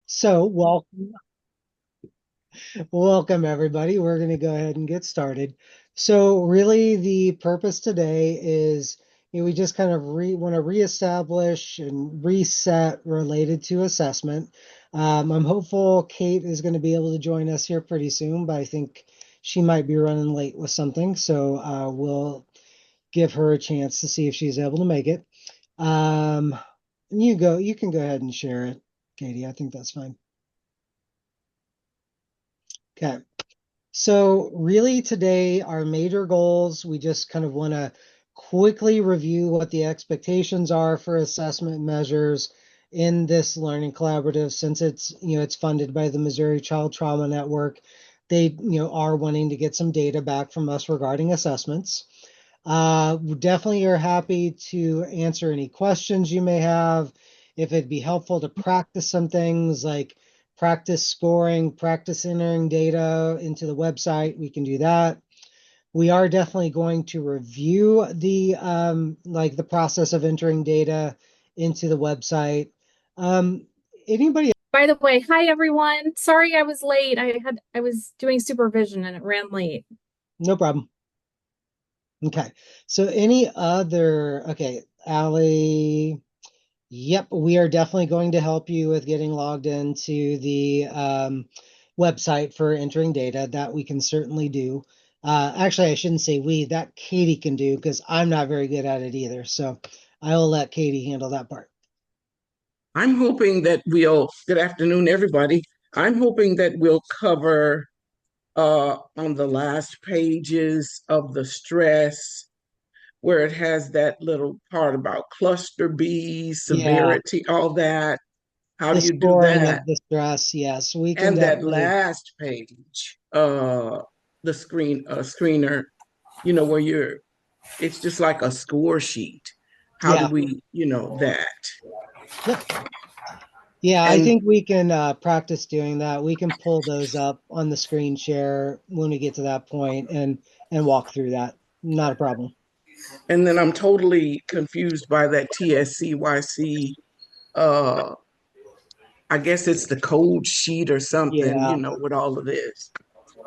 So, welcome everybody. We're going to go ahead and get started. So, really, the purpose today is we just kind of want to reestablish and reset related to assessment. I'm hopeful Kate is going to be able to join us here pretty soon, but I think she might be running late with something. So, we'll give her a chance to see if she's able to make it. Um, you can go ahead and share it, Katie. I think that's fine. Okay. So really today, our major goals, we just kind of want to quickly review what the expectations are for assessment measures in this learning collaborative since it's funded by the Missouri Child Trauma Network. They are wanting to get some data back from us regarding assessments. We definitely are happy to answer any questions you may have. If it'd be helpful to practice some things like practice scoring, practice entering data into the website, we can do that. We are definitely going to review the process of entering data into the website. Um, Anybody? By the way, hi everyone. Sorry I was late. I was doing supervision and it ran late. No problem. Okay. So okay, Allie. Yep, we are definitely going to help you with getting logged into the website for entering data. That we can certainly do. Actually, I shouldn't say we, that Katie can do because I'm not very good at it either. So I will let Katie handle that part. I'm hoping that good afternoon, everybody. I'm hoping that we'll cover on the last pages of the stress where it has that little part about cluster B, Yeah, severity, all that. How the do you do scoring that? of the stress. Yes, we can And that definitely. last page, the screener, where it's just like a score sheet. How do Yeah, we, that? yep. Yeah, I And think we can practice doing that. We can pull those up on the screen share when we get to that point and walk through that. Not a problem. And then I'm totally confused by that TSCYC. Uh, I guess it's the code sheet or something, Yeah. with all of this.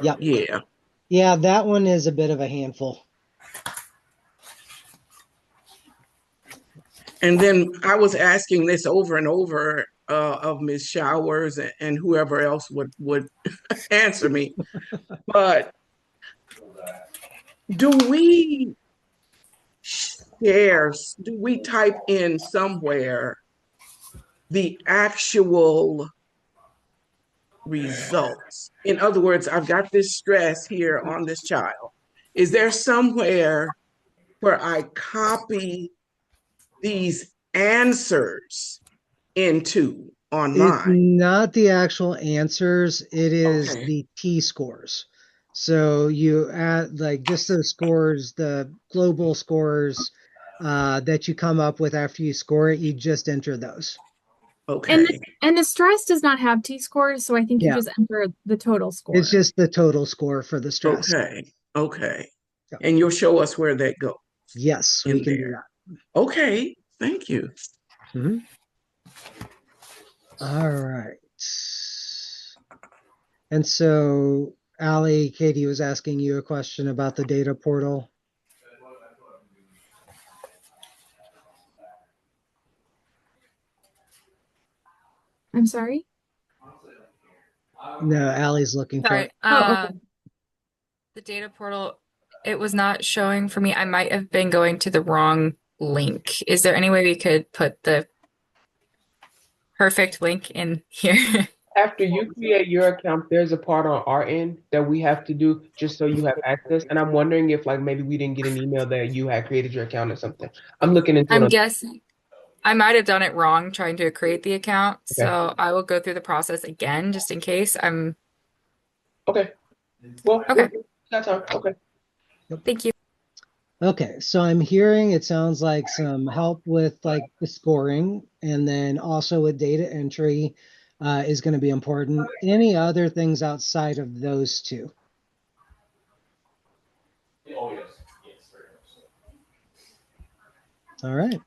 Yep. Yeah. Yeah, that one is a bit of a handful. And then I was asking this over and over of Ms. Showers and whoever else would answer me. But do we do we type in somewhere the actual results? In other words, I've got this stress here on this child. Is there somewhere where I copy these answers into It's online? not the actual answers, it is Okay. the T scores. So you add like just those scores, the global scores that you come up with after you score it, you just enter those. And Okay. and the stress does not have T-scores, so I think you Yeah, just enter the total it's score. just the total score for the stress. Okay. Okay. Yeah. And you'll show us where that goes Yes, we in can do there. that. Okay. Thank you. Mhm. All right. And so, Allie, Katie was asking you a question about the data portal. I'm sorry? No, Allie's looking for Sorry. it. Oh, okay. The data portal, it was not showing for me. I might have been going to the wrong link. Is there any way we could put the perfect link in here? After you create your account, there's a part on our end that we have to do just so you have access. And I'm wondering if like maybe we didn't get an email that you had created your account or something. I'm looking into it I'm on. guessing I might have done it wrong trying to create the account, Okay. so I will go through the process again just in case. I'm Okay. Well, okay. that's time. Okay. Yep. Thank you. Okay, so I'm hearing it sounds like some help with like the scoring and then also with data entry is going to be important. Any other things outside of those two? All right.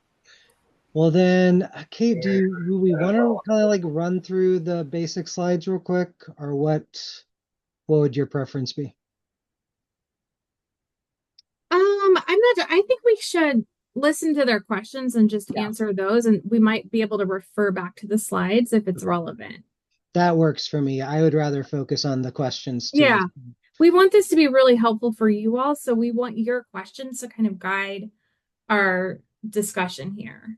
Well then, Kate, do we want to kind of like run through the basic slides real quick, or what would your preference be? I'm not, I think we should listen to their questions and just Yeah. answer those, and we might be able to refer back to the slides if it's relevant. That works for me. I would rather focus on the questions too. Yeah. We want this to be really helpful for you all, so we want your questions to kind of guide our discussion here.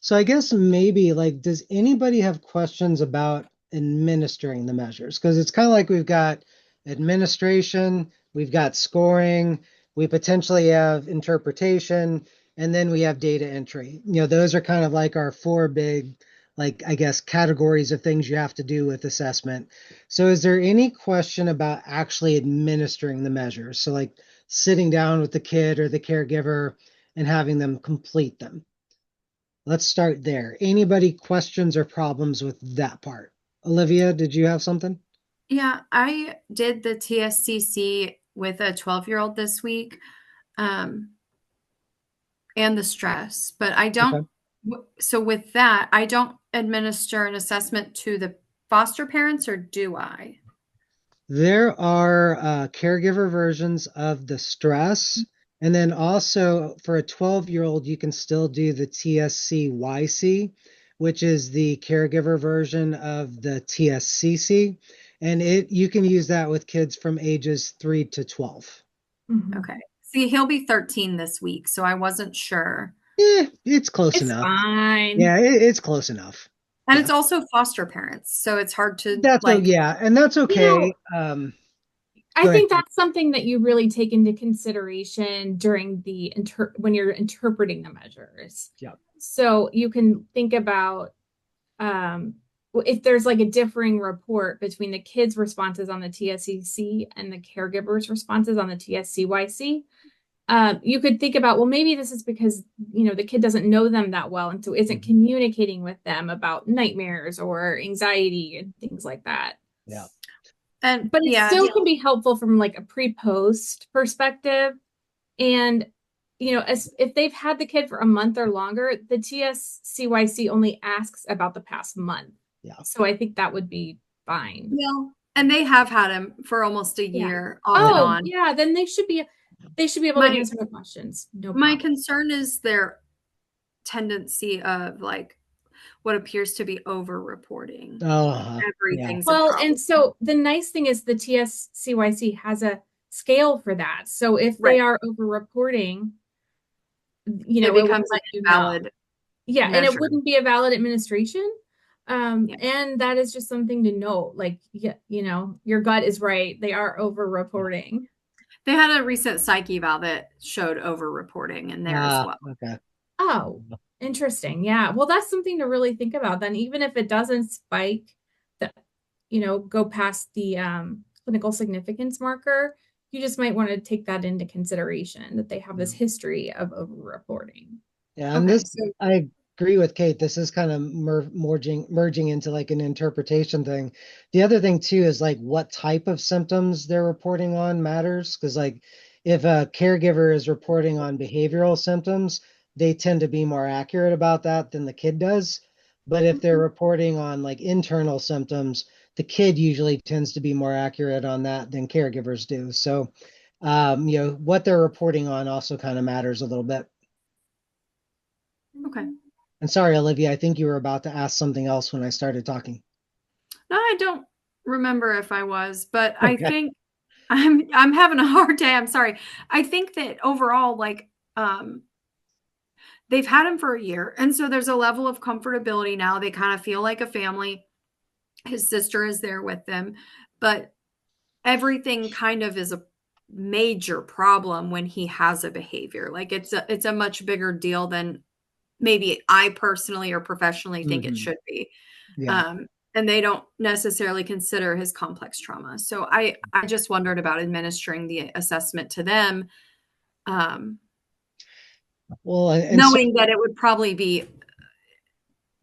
So I guess maybe like, does anybody have questions about administering the measures? Because it's kind of like we've got administration, we've got scoring, we potentially have interpretation, and then we have data entry. Those are kind of like our four big, like, I guess, categories of things you have to do with assessment. So is there any question about actually administering the measures? So like sitting down with the kid or the caregiver and having them complete them. Let's start there. Anybody questions or problems with that part? Olivia, did you have something? Yeah, I did the TSCC with a 12-year-old this week, and the stress, but I don't. Okay. So with that, I don't administer an assessment to the foster parents, or do I? There are caregiver versions of the stress. And then also for a 12-year-old, you can still do the TSCYC, which is the caregiver version of the TSCC. And you can use that with kids from ages 3 to 12. Okay. See, he'll be 13 this week, so I wasn't sure. It's close It's enough. fine. Yeah, it's close enough. And Yeah. it's also foster parents, so it's hard to Yeah, and that's okay. I think that's something that you really take into consideration during the when you're interpreting the measures. Yeah. So you can think about if there's like a differing report between the kids' responses on the TSCC and the caregivers' responses on the TSCYC. You could think about, well, maybe this is because, the kid doesn't know them that well and so isn't communicating with them about nightmares or anxiety and things like that. Yeah. But it still can be helpful from like a pre-post perspective. And, if they've had the kid for a month or longer, the TSCYC only asks about the past month. Yeah. So I think that would be fine. Yeah. And they have had him for almost a year off and on. Yeah, then they should be able to answer the questions. No problem. My concern is their tendency of like what appears to be over-reporting. Everything's a problem. And so the nice thing is the TSCYC has a scale for that. So if they are over-reporting, it becomes an invalid. Yeah, measure. And it wouldn't be a valid administration. And that is just something to note. Like, your gut is right. They are over-reporting. They had a recent psych eval that showed over-reporting in there as well. Okay. Oh, interesting. Yeah. Well, that's something to really think about then, even if it doesn't spike go past the clinical significance marker, you just might want to take that into consideration that they have this history of over-reporting. Yeah, and I agree with Kate. This is kind of merging into like an interpretation thing. The other thing too is like what type of symptoms they're reporting on matters. Because like if a caregiver is reporting on behavioral symptoms, they tend to be more accurate about that than the kid does. But if they're reporting on like internal symptoms, the kid usually tends to be more accurate on that than caregivers do. So, what they're reporting on also kind of matters a little bit. Okay. And sorry, Olivia, I think you were about to ask something else when I started talking. No, I don't remember if I was, but okay. I think I'm having a hard day. I'm sorry. I think that overall, like, they've had him for a year. And so there's a level of comfortability now. They kind of feel like a family. His sister is there with them, but everything kind of is a major problem when he has a behavior. Like it's a much bigger deal than maybe I personally or professionally think it should be. Yeah. And they don't necessarily consider his complex trauma. So I just wondered about administering the assessment to them. Knowing that it would probably be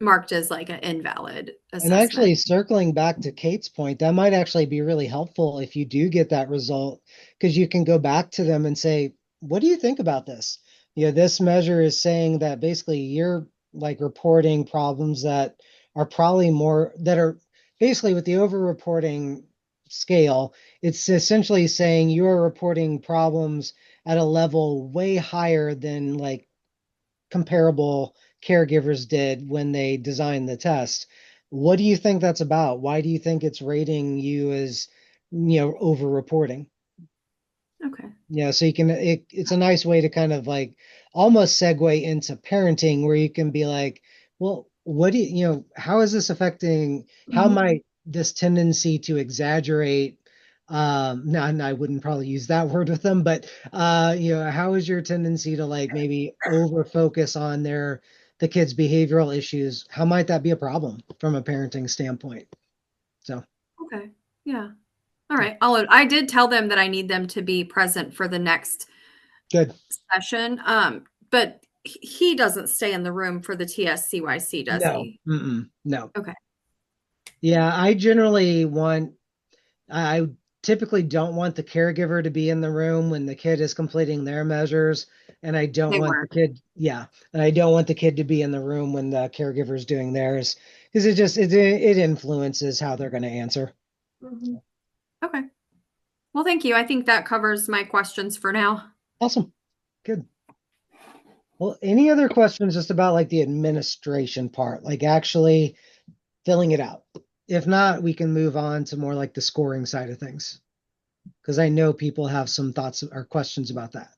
marked as like an invalid assessment. And actually circling back to Kate's point, that might actually be really helpful if you do get that result, because you can go back to them and say, what do you think about this? This measure is saying that basically you're like reporting problems that are probably more that are basically with the over-reporting scale, it's essentially saying you are reporting problems at a level way higher than like comparable caregivers did when they designed the test. What do you think that's about? Why do you think it's rating you as, over-reporting? Okay. Yeah, so you can it's a nice way to kind of like almost segue into parenting where you can be like, well, what do how is this affecting how Mhm. might this tendency to exaggerate no, and I wouldn't probably use that word with them, but how is your tendency to like maybe over focus on the kids' behavioral issues? How might that be a problem from a parenting standpoint? So, Okay. Yeah. All right. I did tell them that I need them to be present for the next good. session. But he doesn't stay in the room for the TSCYC, does No. he? No. Okay. Yeah, I typically don't want the caregiver to be in the room when the kid is completing their measures, and I don't They want the were. kid, yeah, and I don't want the kid to be in the room when the caregiver is doing theirs because it influences how they're going to answer. Mhm. Okay. Well, thank you. I think that covers my questions for now. Awesome. Good. Well, any other questions just about like the administration part, like actually filling it out? If not, we can move on to more like the scoring side of things because I know people have some thoughts or questions about that.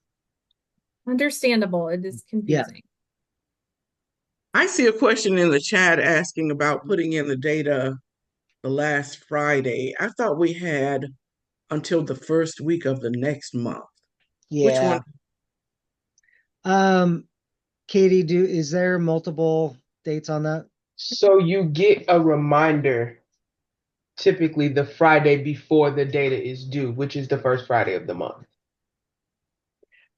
Understandable. It is Yeah. confusing. I see a question in the chat asking about putting in the data the last Friday. I thought we had until the first week of the next month. Which one? Yeah. Um, Katie, is there multiple dates on that? So you get a reminder typically the Friday before the data is due, which is the first Friday of the month.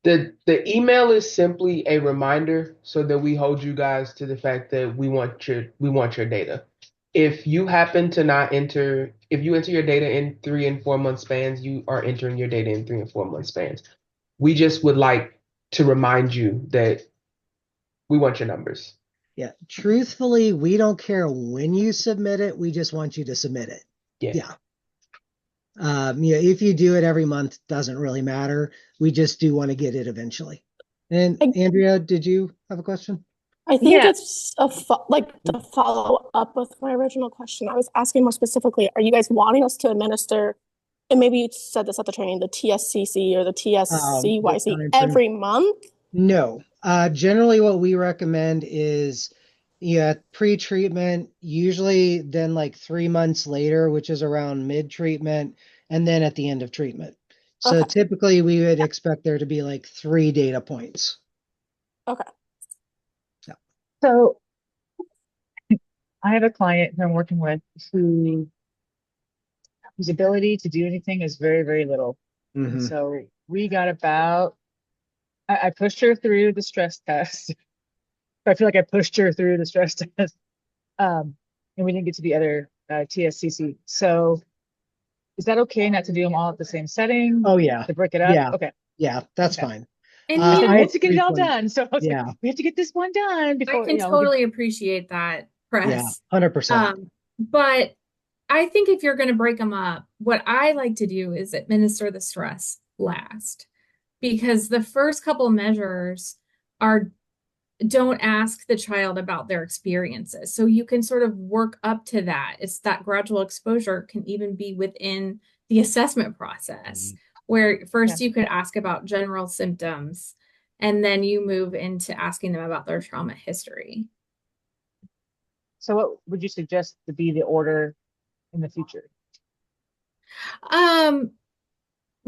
The email is simply a reminder so that we hold you guys to the fact that we want your data. If you happen to not enter, if you enter your data in 3 and 4 month spans, you are entering your data in 3 and 4 month spans. We just would like to remind you that we want your numbers. Yeah. Truthfully, we don't care when you submit it. We just want you to submit it. Yeah. Yeah. If you do it every month, doesn't really matter. We just do want to get it eventually. And I, Andrea, did you have a question? I think Yeah. it's like to follow up with my original question. I was asking more specifically, are you guys wanting us to administer, and maybe you said this at the training, the TSCC or the The TSCYC time frame. every month? No. Generally what we recommend is pre-treatment, usually then like 3 months later, which is around mid-treatment, and then at the end of treatment. So Okay. typically we would expect there to be like 3 data points. Okay. Yeah. So I have a client who I'm working with whose ability to do anything is very, very little. And Mm-hmm. so we got I pushed her through the stress test. I feel like I pushed her through the stress test. And we didn't get to the other TSCC. So is that okay not to do them all at the same setting? Oh yeah. To break it up? Yeah. Okay. Yeah, that's Okay. fine. And We I have had to get it all 3 points. done. So I was like, Yeah. we have to get this one done I before, can totally appreciate that, Yeah, Press. 100%. But I think if you're going to break them up, what I like to do is administer the stress last, because the first couple measures don't ask the child about their experiences. So you can sort of work up to that. It's that gradual exposure can even be within the assessment process, where first you could ask about general symptoms, and then you move into asking them about their trauma history. So what would you suggest to be the order in the future?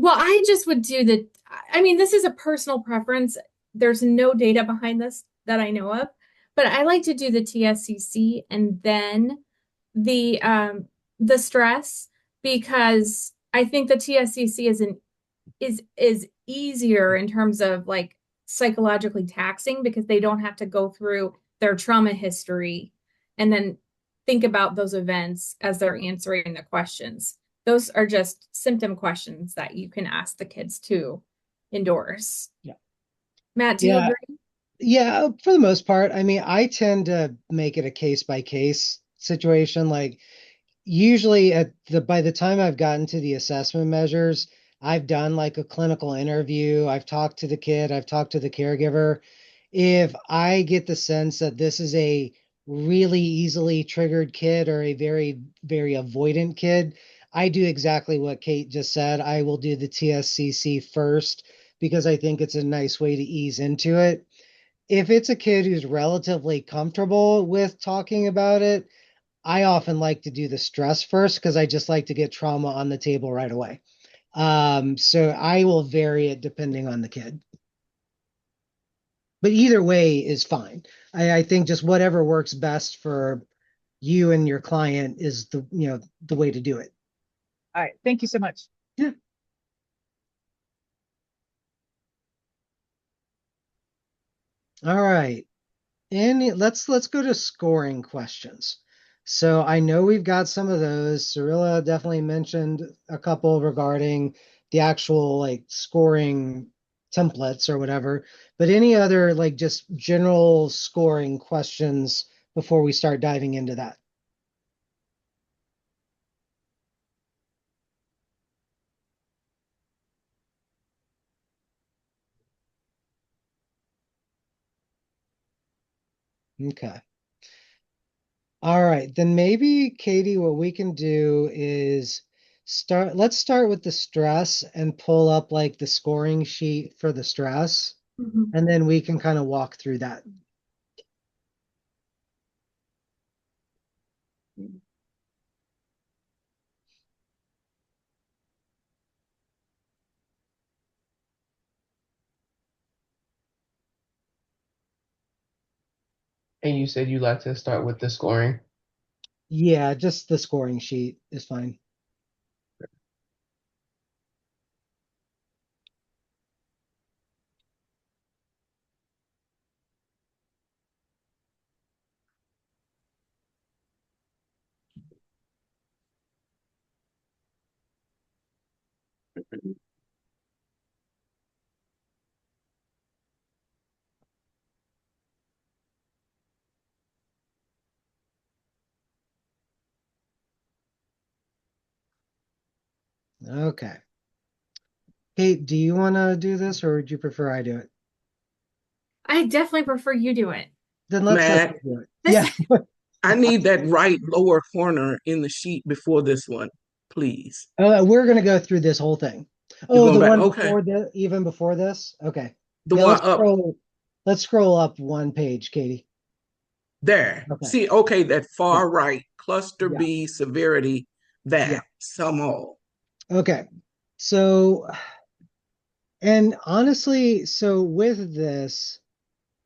Well, I just would do I mean, this is a personal preference. There's no data behind this that I know of, but I like to do the TSCC and then the stress, because I think the TSCC is easier in terms of like psychologically taxing, because they don't have to go through their trauma history and then think about those events as they're answering the questions. Those are just symptom questions that you can ask the kids to endorse. Yeah. Matt, do you Yeah. agree? Yeah, for the most part. I mean, I tend to make it a case by case situation. Like usually at the by the time I've gotten to the assessment measures, I've done like a clinical interview, I've talked to the kid, I've talked to the caregiver. If I get the sense that this is a really easily triggered kid or a very, very avoidant kid, I do exactly what Kate just said. I will do the TSCC first because I think it's a nice way to ease into it. If it's a kid who's relatively comfortable with talking about it, I often like to do the stress first because I just like to get trauma on the table right away. So I will vary it depending on the kid. But either way is fine. I think just whatever works best for you and your client is the way to do it. All right. Thank you so much. Yeah. All right. And let's go to scoring questions. So I know we've got some of those. Cirilla definitely mentioned a couple regarding the actual like scoring templates or whatever. But any other like just general scoring questions before we start diving into that? Okay. All right, then maybe Katie, what we can do is let's start with the stress and pull up like the scoring sheet for the stress, Mhm. and then we can kind of walk through that. And you said you like to start with the scoring. Yeah, just the scoring sheet is fine. Okay. Kate, do you want to do this or would you prefer I do it? I definitely prefer you do it. Then let's Matt, do it. This Yeah. I need that right lower corner in the sheet before this one, please. We're gonna go through this whole thing. You're Oh, going the back. one Okay. before the even before this? Okay. The Yeah, one up let's scroll up one page, Katie. there. Okay. See, okay, that Yeah. far right, cluster Yeah. B, severity, Yeah. that, some all. Okay. So, and honestly, so with this,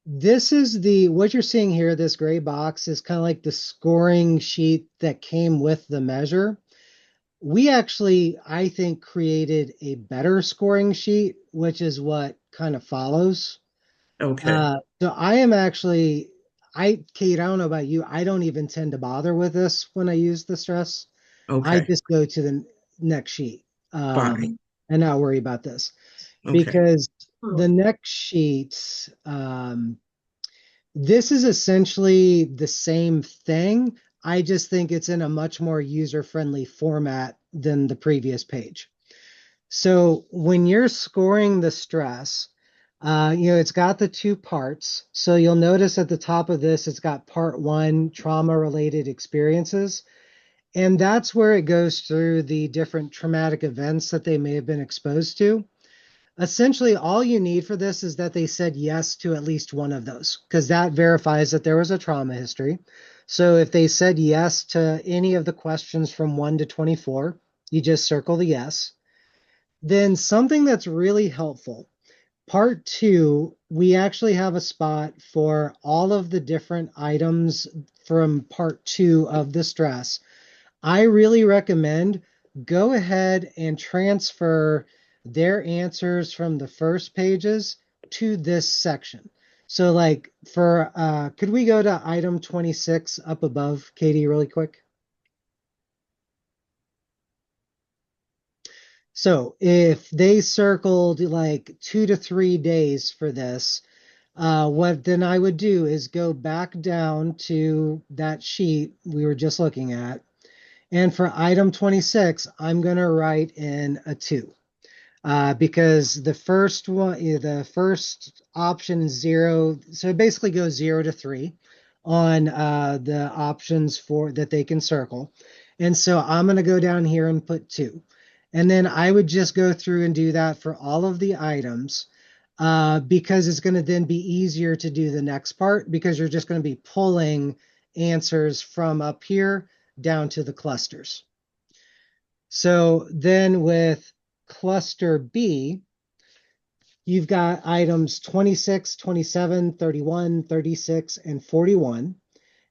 this is what you're seeing here, this gray box is kind of like the scoring sheet that came with the measure. We actually, I think, created a better scoring sheet, which is what kind of follows. Okay. So I am actually, Kate, I don't know about you, I don't even tend to bother with this when I use the stress. I Okay. just go to the next sheet Fine. and not worry about this Okay. because the next sheet, this is essentially the same thing. I just think it's in a much more user-friendly format than the previous page. So when you're scoring the stress, it's got the two parts. So you'll notice at the top of this, it's got part one, trauma-related experiences. And that's where it goes through the different traumatic events that they may have been exposed to. Essentially, all you need for this is that they said yes to at least one of those, because that verifies that there was a trauma history. So if they said yes to any of the questions from 1 to 24, you just circle the yes. Then something that's really helpful. Part two, we actually have a spot for all of the different items from part two of the stress. I really recommend go ahead and transfer their answers from the first pages to this section. So like could we go to item 26 up above, Katie, really quick? So if they circled like 2 to 3 days for this, what then I would do is go back down to that sheet we were just looking at. And for item 26, I'm going to write in a 2. Because the first one, the first option is 0. So it basically goes 0 to 3 on the options for that they can circle. And so I'm going to go down here and put 2. And then I would just go through and do that for all of the items because it's going to then be easier to do the next part because you're just going to be pulling answers from up here down to the clusters. So then with cluster B, you've got items 26, 27, 31, 36, and 41.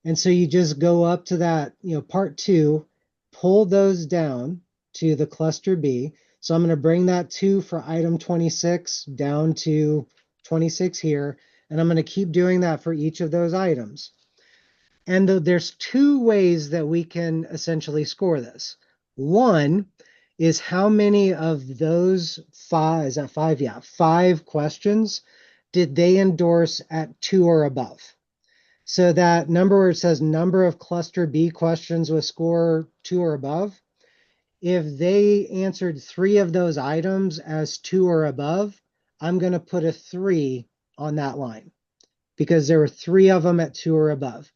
And so you just go up to that, part 2, pull those down to the cluster B. So I'm going to bring that 2 for item 26 down to 26 here. And I'm going to keep doing that for each of those items. And there's 2 ways that we can essentially score this. One is how many of those 5, is that 5? Yeah, 5 questions did they endorse at 2 or above? So that number where it says number of cluster B questions with score 2 or above, if they answered 3 of those items as 2 or above, I'm going to put a 3 on that line because there were 3 of them at 2 or above.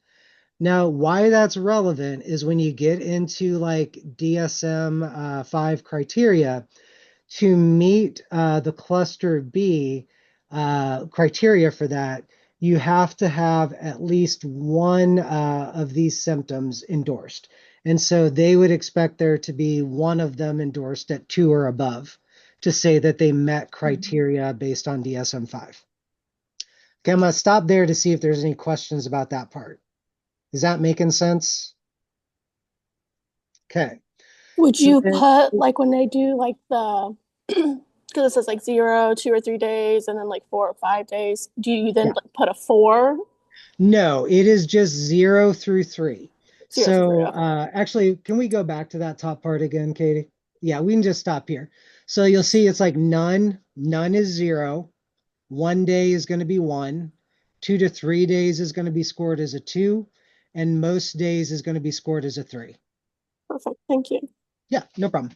Now, why that's relevant is when you get into like DSM-5 criteria, to meet the cluster B criteria for that, you have to have at least one of these symptoms endorsed. And so they would expect there to be one of them endorsed at 2 or above to say that they met criteria based on DSM-5. Okay, I'm going to stop there to see if there's any questions about that part. Is that making sense? Okay. Would you put like when they do like the because it says like 0, 2 or 3 days, and then like 4 or 5 days. Do you then put a 4? No, it is just 0 through 3. 0 so through 3, okay. Actually, can we go back to that top part again, Katie? Yeah, we can just stop here. So you'll see it's like none is 0. 1 day is going to be 1. 2 to 3 days is going to be scored as a 2. And most days is going to be scored as a 3. Perfect. Thank you. Yeah, no problem.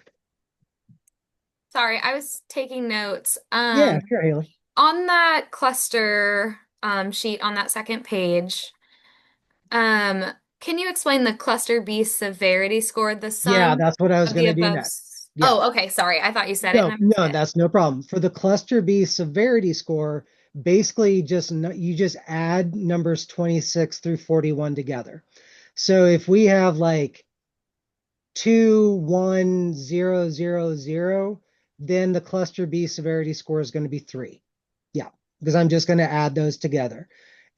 Sorry, I was taking notes. Yeah, sure, Haley. On that cluster sheet on that second page, can you explain the cluster B severity score, the Yeah, sum that's what I was of the going to do above? next. Yeah. Oh, okay. Sorry. I thought you said it and I missed No, it. that's no problem. For the cluster B severity score, basically you just add numbers 26 through 41 together. So if we have like 2, 1, 0, 0, 0, then the cluster B severity score is going to be 3. Yeah, because I'm just going to add those together.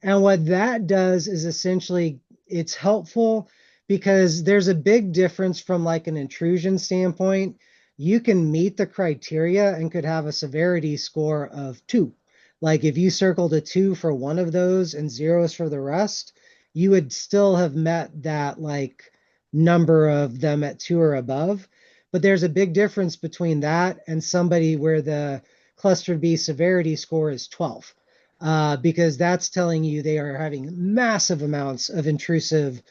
And what that does is essentially it's helpful because there's a big difference from like an intrusion standpoint. You can meet the criteria and could have a severity score of 2. Like if you circled a 2 for one of those and zeros for the rest, you would still have met that like number of them at 2 or above. But there's a big difference between that and somebody where the cluster B severity score is 12. Because that's telling you they are having massive amounts of intrusive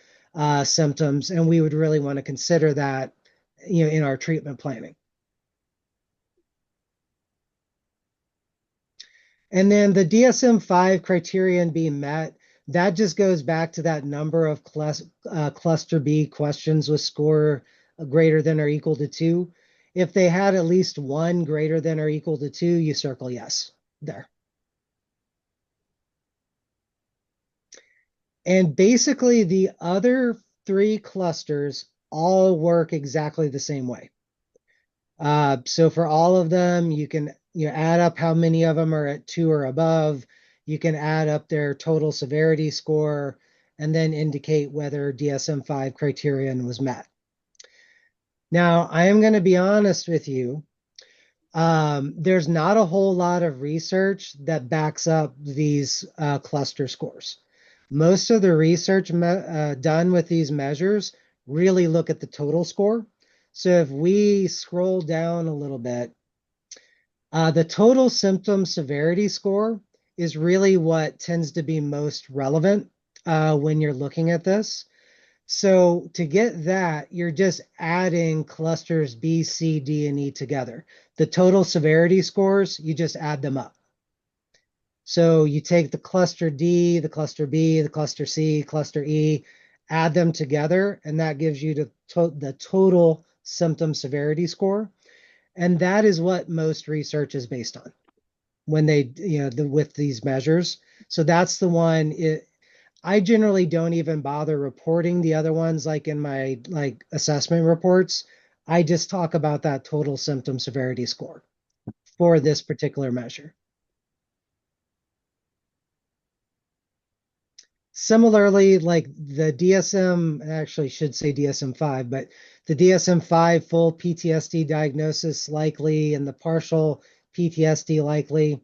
symptoms, and we would really want to consider that, in our treatment planning. And then the DSM-5 criterion being met, that just goes back to that number of cluster B questions with score greater than or equal to 2. If they had at least one greater than or equal to 2, you circle yes there. And basically the other 3 clusters all work exactly the same way. So for all of them, you can add up how many of them are at 2 or above. You can add up their total severity score and then indicate whether DSM-5 criterion was met. Now, I am going to be honest with you. There's not a whole lot of research that backs up these cluster scores. Most of the research done with these measures really look at the total score. So if we scroll down a little bit, the total symptom severity score is really what tends to be most relevant when you're looking at this. So to get that, you're just adding clusters B, C, D, and E together. The total severity scores, you just add them up. So you take the cluster D, the cluster B, the cluster C, cluster E, add them together, and that gives you the total symptom severity score. And that is what most research is based on when they, with these measures. So that's the one. I generally don't even bother reporting the other ones like in my assessment reports. I just talk about that total symptom severity score for this particular measure. Similarly, like the DSM, actually should say DSM-5, but the DSM-5 full PTSD diagnosis likely and the partial PTSD likely,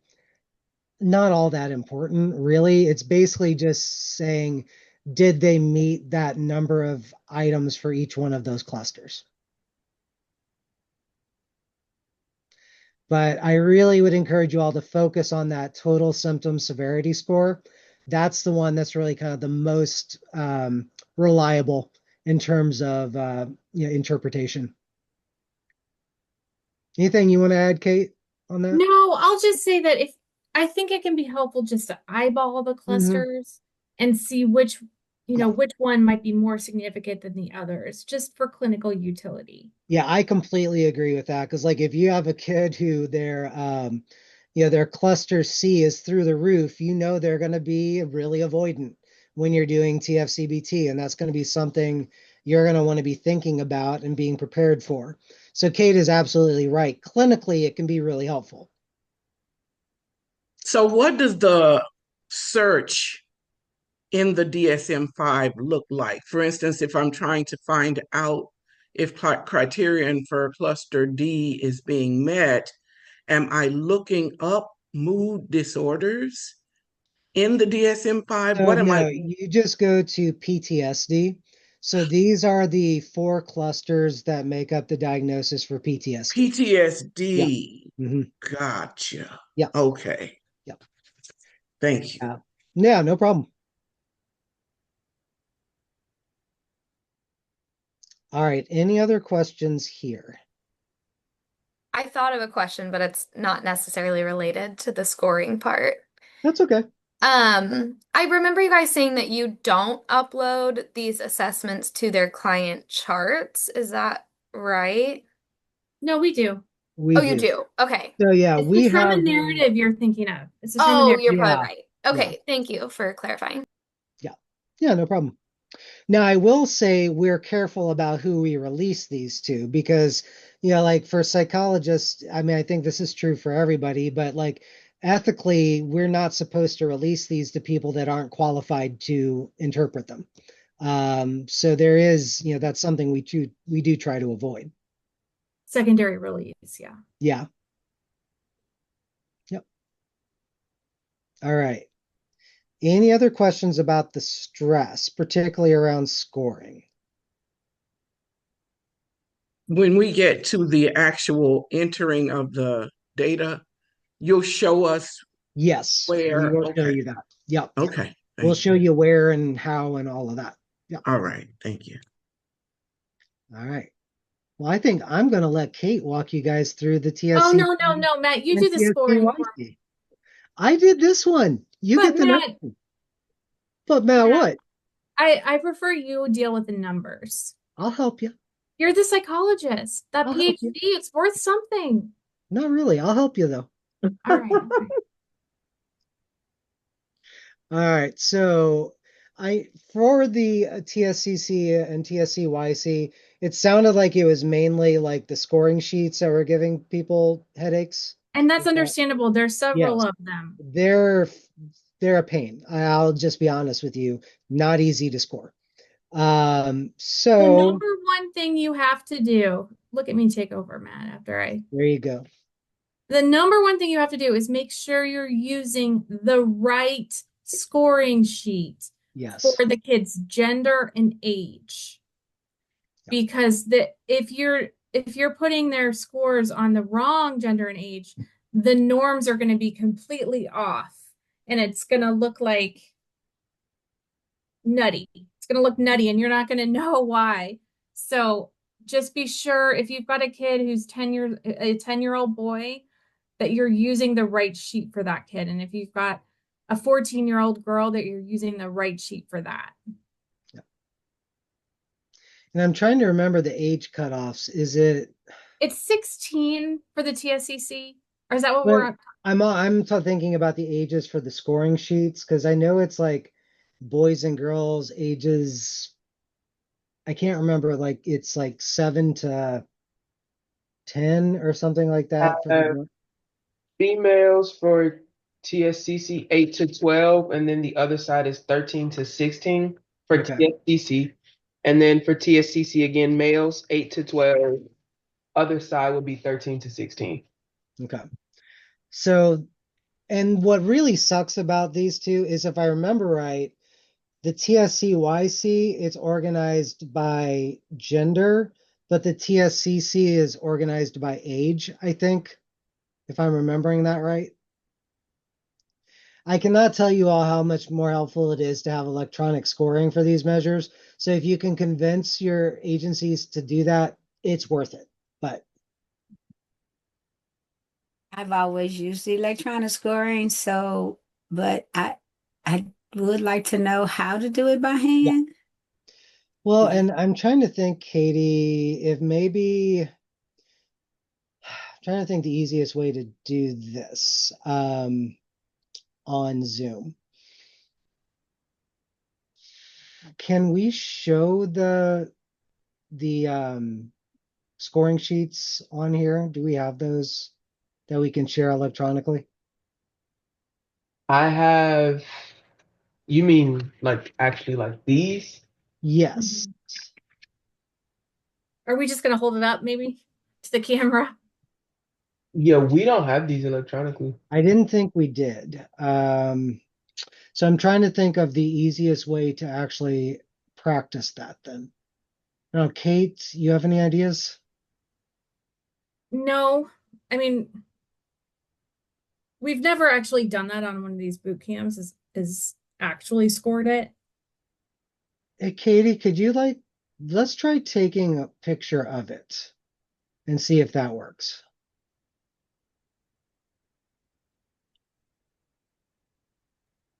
not all that important, really. It's basically just saying, did they meet that number of items for each one of those clusters? But I really would encourage you all to focus on that total symptom severity score. That's the one that's really kind of the most reliable in terms of interpretation. Anything you want to add, Kate, on that? No, I'll just say that if I think it can be helpful just to eyeball the clusters and see which one might be more significant than the others, just for clinical utility. Yeah, I completely agree with that. Because like if you have a kid who their cluster C is through the roof, they're going to be really avoidant when you're doing TF-CBT, and that's going to be something you're going to want to be thinking about and being prepared for. So Kate is absolutely right. Clinically, it can be really helpful. So what does the search in the DSM-5 look like? For instance, if I'm trying to find out if criterion for cluster D is being met, am I looking up mood disorders in the DSM-5? What am I? You just go to PTSD. So these are the 4 clusters that make up the diagnosis for PTSD. PTSD. Yeah. Mm-hmm. Gotcha. Yeah. Okay. Yeah. Thank you. Yeah, no problem. All right. Any other questions here? I thought of a question, but it's not necessarily related to the scoring part. That's okay. I remember you guys saying that you don't upload these assessments to their client charts. Is that right? No, we do. We Oh, do. you do. Okay. So yeah, It's we the have Sherman narrative you're thinking of. It's the Sherman Oh, narrative. you're Yeah. probably right. Okay, Yeah. thank you for clarifying. Yeah, no problem. Now, I will say we're careful about who we release these to because, like for psychologists, I mean, I think this is true for everybody, but like ethically, we're not supposed to release these to people that aren't qualified to interpret them. So there is, that's something we do try to avoid. Secondary release, yeah. Yeah. Yep. All right. Any other questions about the stress, particularly around scoring? When we get to the actual entering of the data, you'll show us Yes, we where. will show Okay. you that. Yep. Okay. We'll Thank show you. you where and how and all of that. Yep. All right. Thank you. All right. Well, I think I'm going to let Kate walk you guys through the Oh, TSC no, Matt, you and do the scoring for me. TSC-YC. I did this one. You But get the Matt, next one. But Matt, what? I prefer you deal with the numbers. I'll help you. You're the psychologist. That I'll help you. PhD, it's worth something. Not really. I'll help you though. All right. All right. So for the TSCC and TSC-YC, it sounded like it was mainly like the scoring sheets that were giving people headaches. And that's understandable. There's several Yes. of them. They're a pain. I'll just be honest with you. Not easy to score. The So number one thing you have to do, look at me take over, Matt, after there you go. the number one thing you have to do is make sure you're using the right scoring sheet Yes. for the kid's gender and age. Because if you're putting their scores on the wrong gender and age, the norms are going to be completely off. and it's going to look like nutty. It's going to look nutty and you're not going to know why. So just be sure if you've got a kid who's a 10-year-old boy, that you're using the right sheet for that kid. And if you've got a 14-year-old girl, that you're using the right sheet for that. Yeah. And I'm trying to remember the age cutoffs. It's 16 for the TSCC, or is that what Well, we're up? I'm thinking about the ages for the scoring sheets because I know it's like boys and girls ages. I can't remember, like it's like 7 to 10 or something like that for Uh, the. Females for TSCC 8 to 12, and then the other side is 13 to 16 for Okay. TSCC. And then for TSCC again, males 8 to 12. Other side would be 13 to 16. Okay. So, and what really sucks about these two is, if I remember right, the TSCYC is organized by gender, but the TSCC is organized by age, I think, if I'm remembering that right. I cannot tell you all how much more helpful it is to have electronic scoring for these measures. So if you can convince your agencies to do that, it's worth it. But I've always used the electronic scoring, but I would like to know how to do it by yeah. hand. Well, and I'm trying to think, Katie, if maybe trying to think the easiest way to do this on Zoom. Can we show the scoring sheets on here? Do we have those that we can share electronically? You mean like actually like these? Yes. Are we just going to hold it up maybe to the camera? Yeah, we don't have these electronically. I didn't think we did. So I'm trying to think of the easiest way to actually practice that then. Now, Kate, you have any ideas? No, I mean, we've never actually done that on one of these boot camps, is actually scored it. Hey, Katie, could you let's try taking a picture of it and see if that works.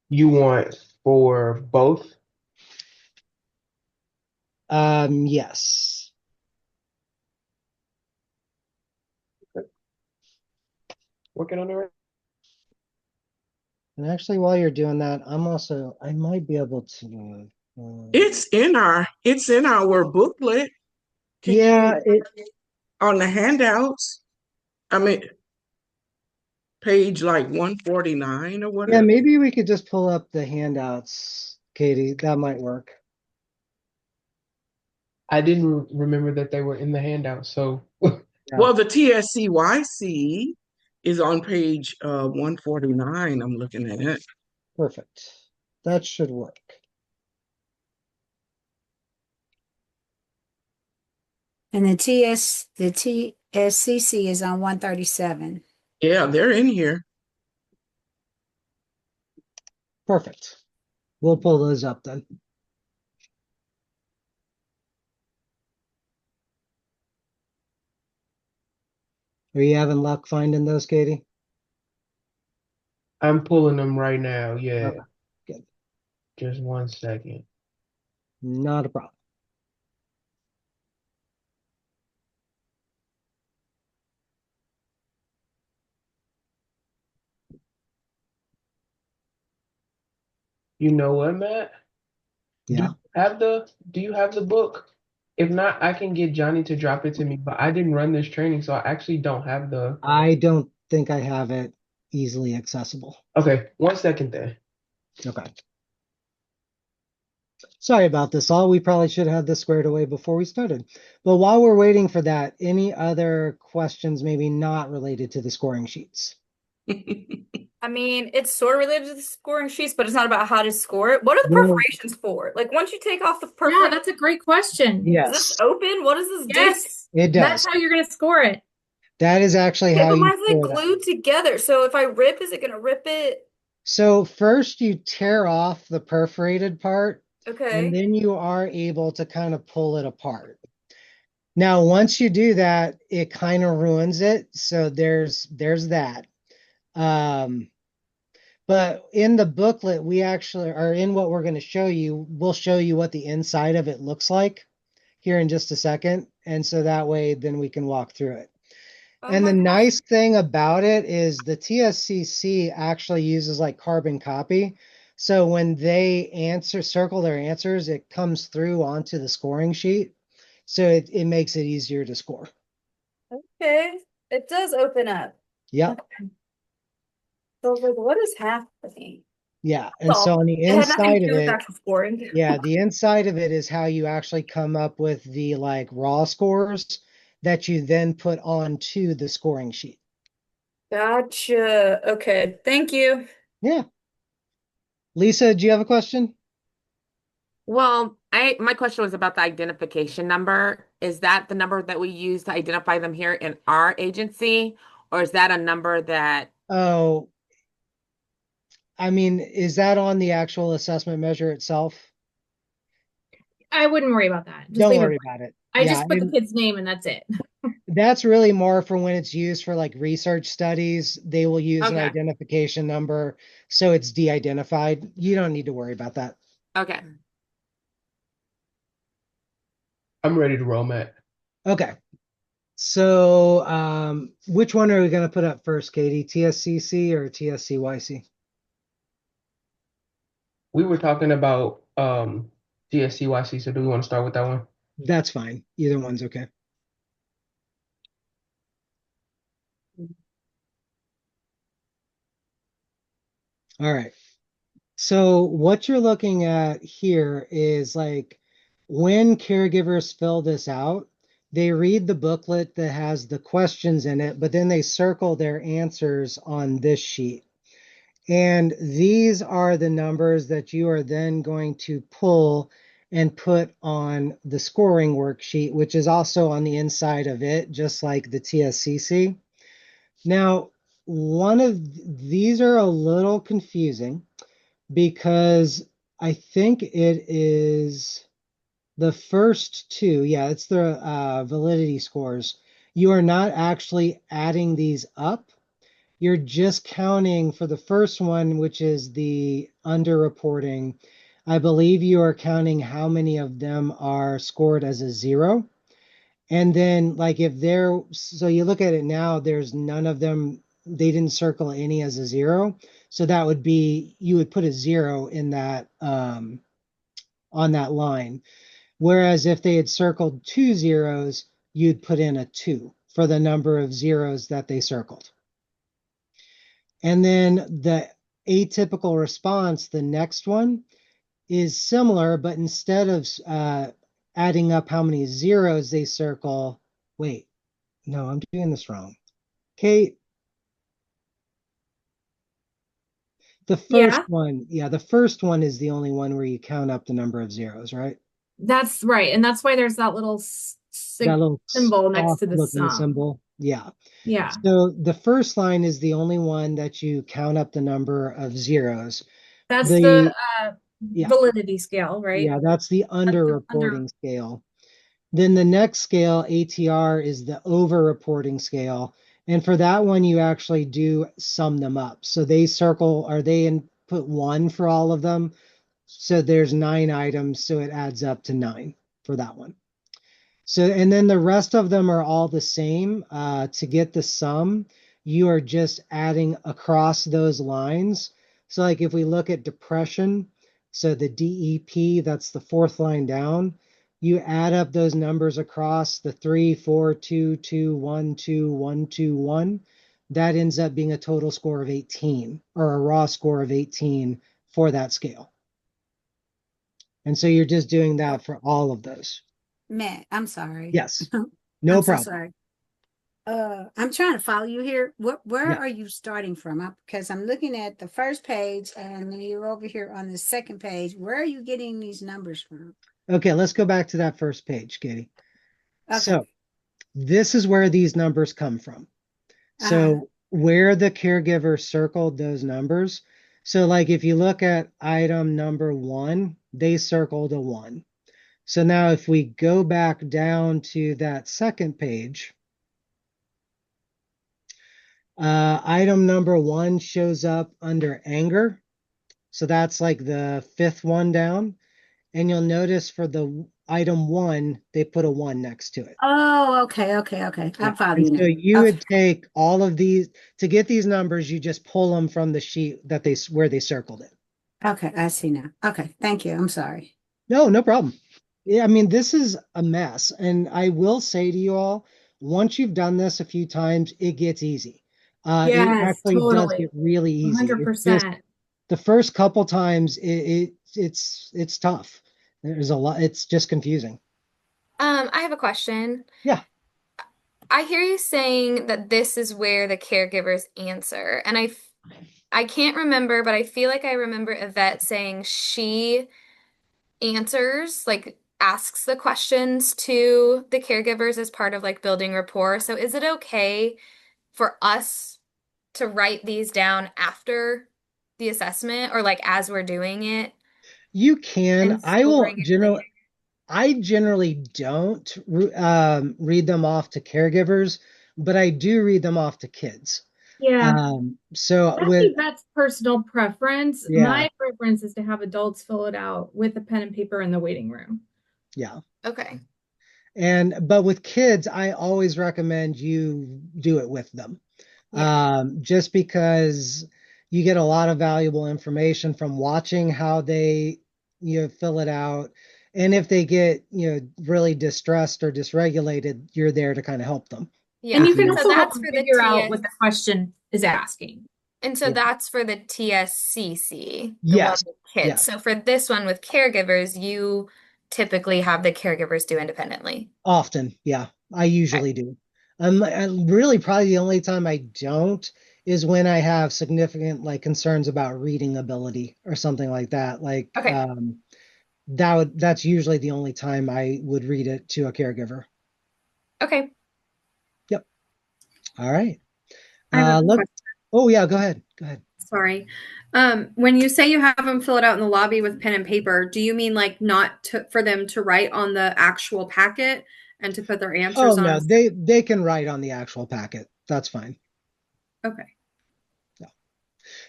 You want for both? Yes. Working on it right. And actually, while you're doing that, I might be able to. It's in our booklet. Yeah, On the handouts. I mean, page like 149 or yeah, whatever. maybe we could just pull up the handouts, Katie. That might work. I didn't remember that they were in the handout, so Yeah. Well, the TSCYC is on page 149. I'm looking at it. Perfect. That should work. And the TSCC is on 137. Yeah, they're in here. Perfect. We'll pull those up then. Are you having luck finding those, Katie? I'm pulling them right now. Yeah, Okay, good. just 1 second. Not a problem. You know what, Matt? Yeah. Do you have the book? If not, I can get Johnny to drop it to me, but I didn't run this training, so I actually don't have the. I don't think I have it easily accessible. Okay, 1 second then. Okay. Sorry about this all. We probably should have had this squared away before we started. But while we're waiting for that, any other questions maybe not related to the scoring sheets? I mean, it's sort of related to the scoring sheets, but it's not about how to score it. What are the No. perforations for? Like, once you take off the Yeah, perforation, that's a great question. does Yes, this open? What does this do? Yes, it that's does. how you're going to score it. That is actually Okay, how but you mine's like score that. glued together. So if I rip, is it gonna rip it? So first you tear off the perforated part, and Okay. then you are able to kind of pull it apart. Now, once you do that, it kind of ruins it. So there's that. Um, but in the booklet, we actually are in what we're going to show you. We'll show you what the inside of it looks like here in just a second. And so that way, then we can walk through it. Oh And the my gosh. nice thing about it is the TSCC actually uses like carbon copy. So when they circle their answers, it comes through onto the scoring sheet. So it makes it easier to score. Okay. It does open up. Yep. So I was like, what is happening? Yeah. And So so on the it had nothing to inside of do with it, actual scoring. yeah, the inside of it is how you actually come up with the like raw scores that you then put onto the scoring sheet. Gotcha. Okay. Thank you. Yeah. Lisa, do you have a question? Well, my question was about the identification number. Is that the number that we use to identify them here in our agency, or is that a number that Oh, I mean, is that on the actual assessment measure itself? I wouldn't worry about that. Just Don't leave it worry blank. about it. I Yeah, just put the kid's name and that's it. that's really more for when it's used for like research studies. They will use an okay? identification number, so it's de-identified. You don't need to worry about that. Okay. I'm ready to roll, Matt. Okay. So, which one are we going to put up first, Katie? TSCC or TSCYC? We were talking about TSCYC, so do we want to start with that one? That's fine. Either one's okay. All right. So what you're looking at here is like when caregivers fill this out, they read the booklet that has the questions in it, but then they circle their answers on this sheet. And these are the numbers that you are then going to pull and put on the scoring worksheet, which is also on the inside of it, just like the TSCC. Now, one of these are a little confusing because I think it is the first two. Yeah, it's the validity scores. You are not actually adding these up. You're just counting for the first one, which is the underreporting. I believe you are counting how many of them are scored as a 0. And then like if they're, so you look at it now, there's none of them, they didn't circle any as a 0. So that would be, you would put a 0 in that, on that line. Whereas if they had circled 2 zeros, you'd put in a 2 for the number of zeros that they circled. And then the atypical response, the next one, is similar, but instead of adding up how many zeros they circle, wait, no, I'm doing this wrong. Kate, the first Yeah, one, yeah, the first one is the only one where you count up the number of zeros, right? that's right. And that's why there's that little That little symbol next off to the looking sum. symbol. Yeah. Yeah, So the first line is the only one that you count up the number of zeros. that's the The, yeah, validity scale, right? yeah, that's the That's the under. underreporting scale. Then the next scale, ATR, is the over-reporting scale. And for that one, you actually do sum them up. So they circle, or they input 1 for all of them. So there's 9 items, so it adds up to 9 for that one. So, and then the rest of them are all the same. To get the sum, you are just adding across those lines. So like if we look at depression, so the DEP, that's the fourth line down, you add up those numbers across the 3, 4, 2, 2, 1, 2, 1, 2, 1. That ends up being a total score of 18 or a raw score of 18 for that scale. And so you're just doing that for all of those. Matt, I'm sorry. Yes, no I'm so problem. sorry. I'm trying to follow you here. Where Yeah. are you starting from? Because I'm looking at the first page and then you're over here on the second page. Where are you getting these numbers from? Okay, let's go back to that first page, Katie. Okay. So this is where these numbers come from. Uh-huh. So where the caregiver circled those numbers. So like if you look at item number 1, they circled a 1. So now if we go back down to that second page, item number 1 shows up under anger. So that's like the 5th one down. And you'll notice for the item 1, they put a 1 next to it. Oh, okay. I'm following you And so now. you Okay. would take all of these to get these numbers, you just pull them from the sheet that where they circled it. Okay, I see now. Okay, thank you. I'm sorry. No problem. Yeah, I mean, this is a mess. And I will say to you all, once you've done this a few times, it gets easy. It Yes, actually does totally. get really easy. It's just 100%. the first couple times it's tough. There's a lot, it's just confusing. I have a question. Yeah. I hear you saying that this is where the caregivers answer, and I can't remember, but I feel like I remember Yvette saying she answers, like asks the questions to the caregivers as part of like building rapport. So is it okay for us to write these down after the assessment or like as we're doing it You can. and scoring it later? I generally don't read them off to caregivers, but I do read them off to kids. Yeah. So That's with Yvette's personal preference. yeah, My preference is to have adults fill it out with a pen and paper in the waiting room. yeah. Okay. But with kids, I always recommend you do it with them. Yeah. Just because you get a lot of valuable information from watching how they, fill it out. And if they get, really distressed or dysregulated, you're there to kind of help them. And Yeah. you can So also help that's them for the figure out TS. what the question is asking. And so Yeah. that's for the TSCC, the one Yes. with kids. Yes. So for this one with caregivers, you typically have the caregivers do independently. Often. Yeah. I Okay. usually do. Really probably the only time I don't is when I have significant like concerns about reading ability or something like that. Like, Okay. that's usually the only time I would read it to a caregiver. Okay. Yep. All right. I have a question. Oh yeah, go ahead. Go ahead. Sorry. When you say you have them fill it out in the lobby with pen and paper, do you mean like not for them to write on the actual packet and to put their Oh answers no, on? they can write on the actual packet. That's fine. Okay. Yeah.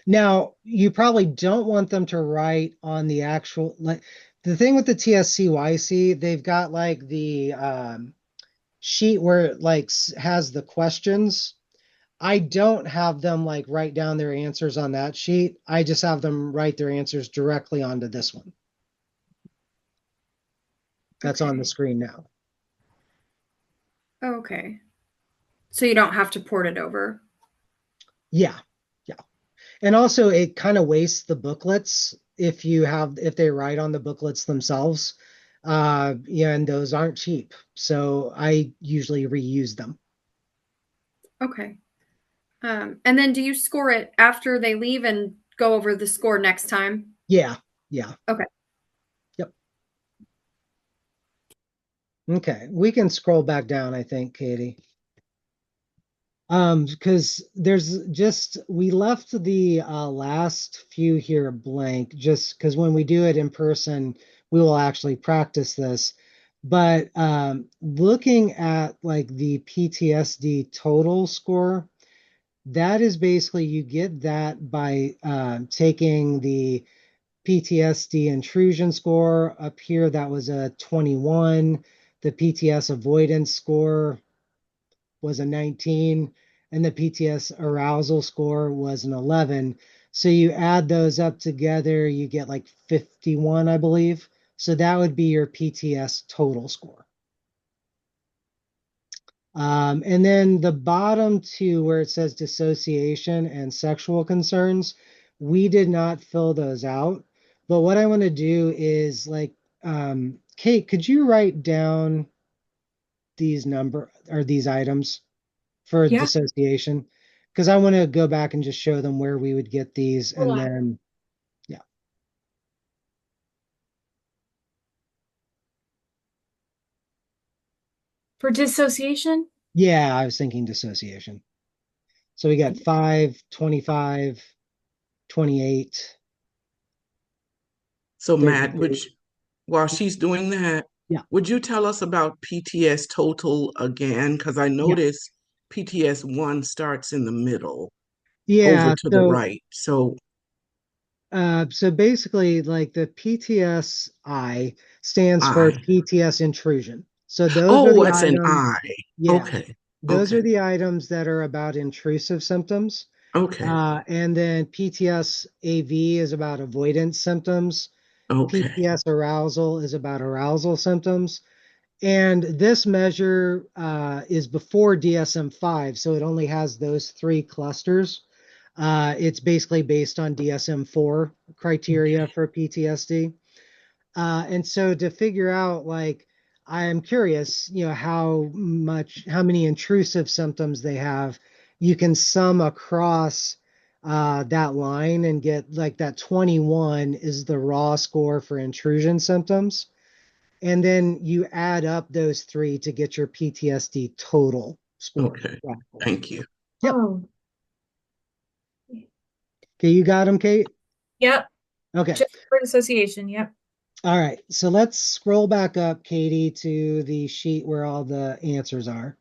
Now, you probably don't want them to write on the actual like the thing with the TSCYC, they've got like the sheet where it like has the questions. I don't have them like write down their answers on that sheet. I just have them write their answers directly onto this one. That's on the screen now. Okay. So you don't have to port it over. Yeah. Yeah. And also it kind of wastes the booklets if they write on the booklets themselves. Yeah, and those aren't cheap. So I usually reuse them. Okay. And then do you score it after they leave and go over the score next time? Yeah. Yeah. Okay. Yep. Okay. We can scroll back down, I think, Katie. Because we left the last few here blank just because when we do it in person, we will actually practice this. But looking at like the PTSD total score, that is basically you get that by taking the PTSD intrusion score up here. That was a 21. The PTS avoidance score was a 19, and the PTS arousal score was an 11. So you add those up together, you get like 51, I believe. So that would be your PTS total score. And then the bottom two, where it says dissociation and sexual concerns, we did not fill those out. But what I want to do is like, Kate, could you write down these items for dissociation? Because I want to go back and just show them where we would get these and then, yeah. For dissociation? Yeah, I was thinking dissociation. So we got 5, 25, 28, So Matt, 32. while she's doing that, Yeah. would you tell us about PTS total again? Because I Yeah. noticed PTS 1 starts in the middle over Yeah. to the right. So basically, like the PTSI stands for I. PTS intrusion. So those are Oh, the it's an items, I. yeah, Okay. those are Okay. the items that are about intrusive symptoms. Okay. And then PTS AV is about avoidance symptoms. Okay. PTS arousal is about arousal symptoms. And this measure is before DSM-5, so it only has those three clusters. It's basically based on DSM-4 criteria for PTSD. And so to figure out, like, I am curious, how many intrusive symptoms they have. You can sum across that line and get like that 21 is the raw score for intrusion symptoms. And then you add up those three to get your PTSD total score. Okay. Roughly. Thank you. Yep. Oh, Okay, you got them, Kate? yep. Okay. Just word association. Yep. All right. So let's scroll back up, Katie, to the sheet where all the answers are.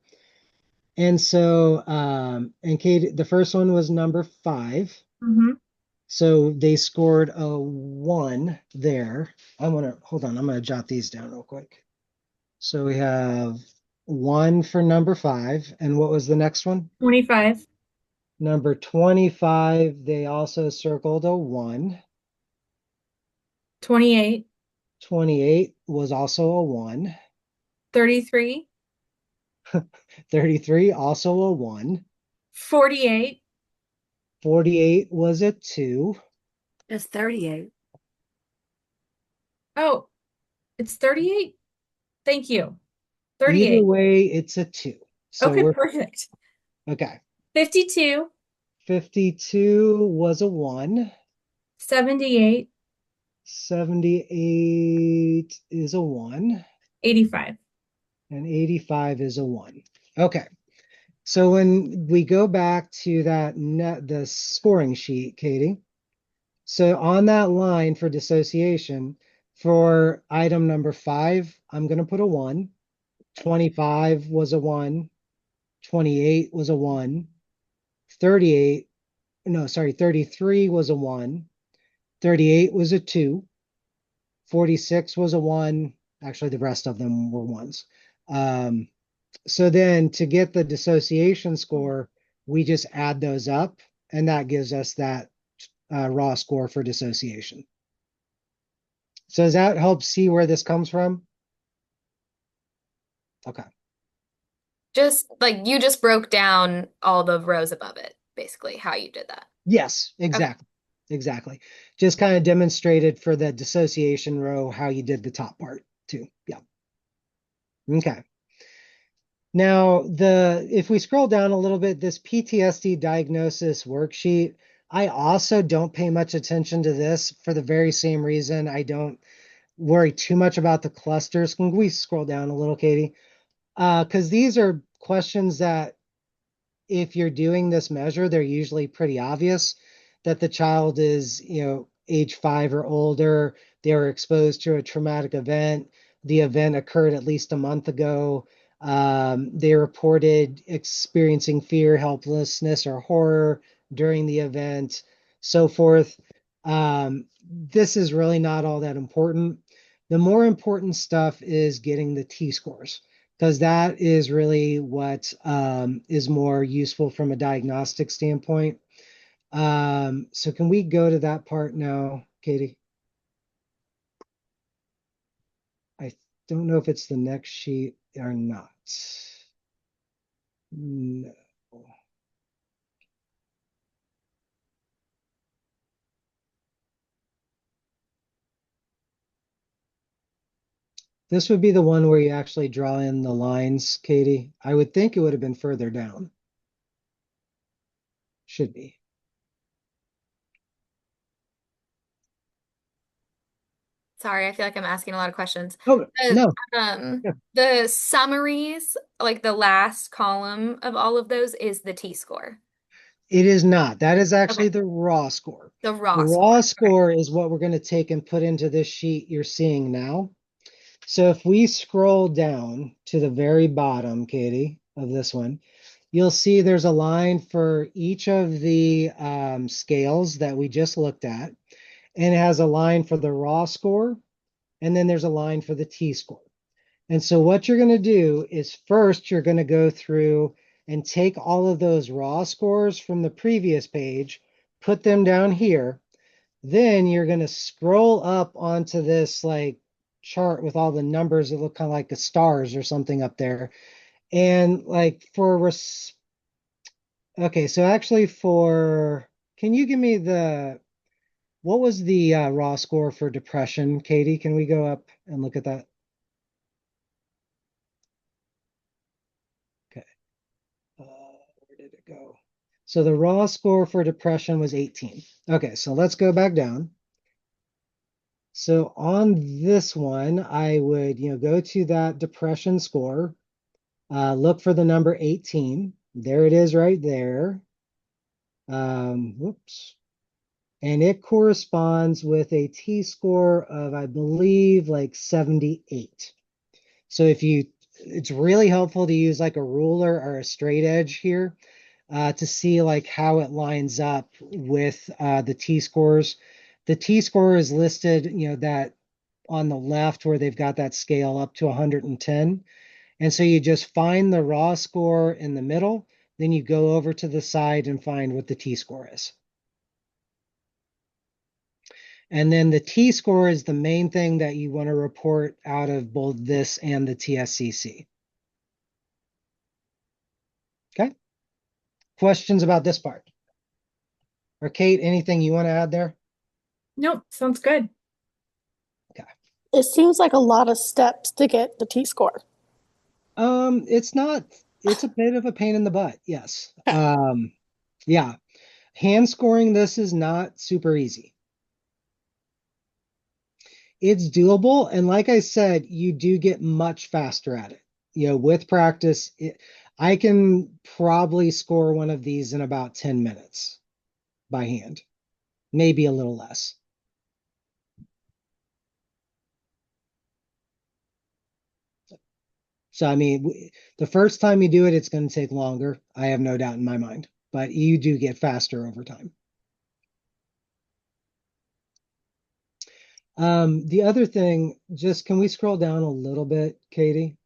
And so, and Kate, the first one was number 5. Mm-hmm. So they scored a 1 there. Hold on, I'm gonna jot these down real quick. So we have 1 for number 5. And what was the next one? 25. Number 25, they also circled a 1. 28. 28 was also a 1. 33. 33, also a 1. 48. 48 was a 2. It's 38. Oh, it's 38. Thank you. Either 38. way, it's a 2. So Okay, we're perfect. okay. 52. 52 was a 1. 78. 78 is a 1. 85. And 85 is a 1. Okay. So when we go back to the scoring sheet, Katie, so on that line for dissociation, for item number 5, I'm going to put a 1. 25 was a 1. 28 was a 1. 38, no, sorry, 33 was a 1. 38 was a 2. 46 was a 1. Actually, the rest of them were 1s. So then to get the dissociation score, we just add those up, and that gives us that raw score for dissociation. So does that help see where this comes from? Okay. Just like you just broke down all the rows above it, basically, how you did that. Yes, exactly. Exactly. Just kind of demonstrated for the dissociation row how you did the top part too. Yeah. Okay. Now, if we scroll down a little bit, this PTSD diagnosis worksheet, I also don't pay much attention to this for the very same reason. I don't worry too much about the clusters. Can we scroll down a little, Katie? Because these are questions that if you're doing this measure, they're usually pretty obvious that the child is, age 5 or older. They were exposed to a traumatic event. The event occurred at least a month ago. They reported experiencing fear, helplessness, or horror during the event, so forth. This is really not all that important. The more important stuff is getting the T-scores, because that is really what is more useful from a diagnostic standpoint. So can we go to that part now, Katie? I don't know if it's the next sheet or not. No. This would be the one where you actually draw in the lines, Katie. I would think it would have been further down. Should be. Sorry, I feel like I'm asking a lot of questions. Oh, no. Yeah. The summaries, like the last column of all of those is the T-score. It is not. That is actually the raw score. The raw The score. raw score is what we're going to take and put into this sheet you're seeing now. So if we scroll down to the very bottom, Katie, of this one, you'll see there's a line for each of the scales that we just looked at, and it has a line for the raw score, and then there's a line for the T-score. And so what you're going to do is first you're going to go through and take all of those raw scores from the previous page, put them down here. Then you're going to scroll up onto this like chart with all the numbers that look kind of like the stars or something up there. And like for okay, so actually can you give me what was the raw score for depression, Katie? Can we go up and look at that? Okay. Where did it go? So the raw score for depression was 18. Okay, so let's go back down. So on this one, I would, go to that depression score, look for the number 18. There it is right there. Whoops. And it corresponds with a T-score of, I believe, like 78. So it's really helpful to use like a ruler or a straight edge here to see like how it lines up with the T-scores. The T-score is listed, that on the left where they've got that scale up to 110. And so you just find the raw score in the middle, then you go over to the side and find what the T-score is. And then the T-score is the main thing that you want to report out of both this and the TSCC. Okay? Questions about this part? Or Kate, anything you want to add there? Nope, sounds good. Okay. It seems like a lot of steps to get the T-score. It's not, it's a bit of a pain in the butt, yes. Yeah. Hand scoring this is not super easy. It's doable, and like I said, you do get much faster at it. With practice, I can probably score one of these in about 10 minutes by hand, maybe a little less. So, I mean, the first time you do it, it's going to take longer. I have no doubt in my mind, but you do get faster over time. The other thing, just can we scroll down a little bit, Katie?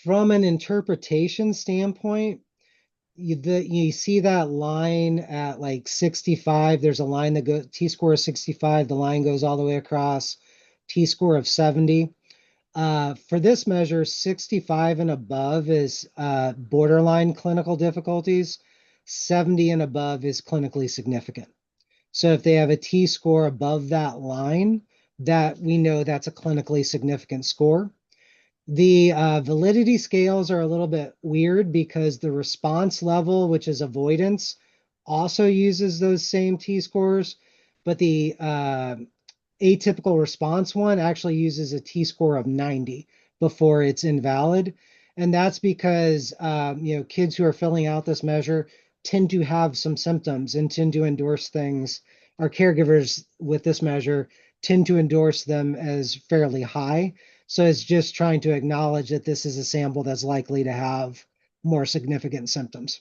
From an interpretation standpoint, you see that line at like 65. There's a line that goes T-score of 65. The line goes all the way across. T-score of 70. For this measure, 65 and above is borderline clinical difficulties. 70 and above is clinically significant. So if they have a T-score above that line, that we know that's a clinically significant score. The validity scales are a little bit weird because the response level, which is avoidance, also uses those same T-scores, but the atypical response one actually uses a T-score of 90 before it's invalid. And that's because, kids who are filling out this measure tend to have some symptoms and tend to endorse things. Our caregivers with this measure tend to endorse them as fairly high. So it's just trying to acknowledge that this is a sample that's likely to have more significant symptoms.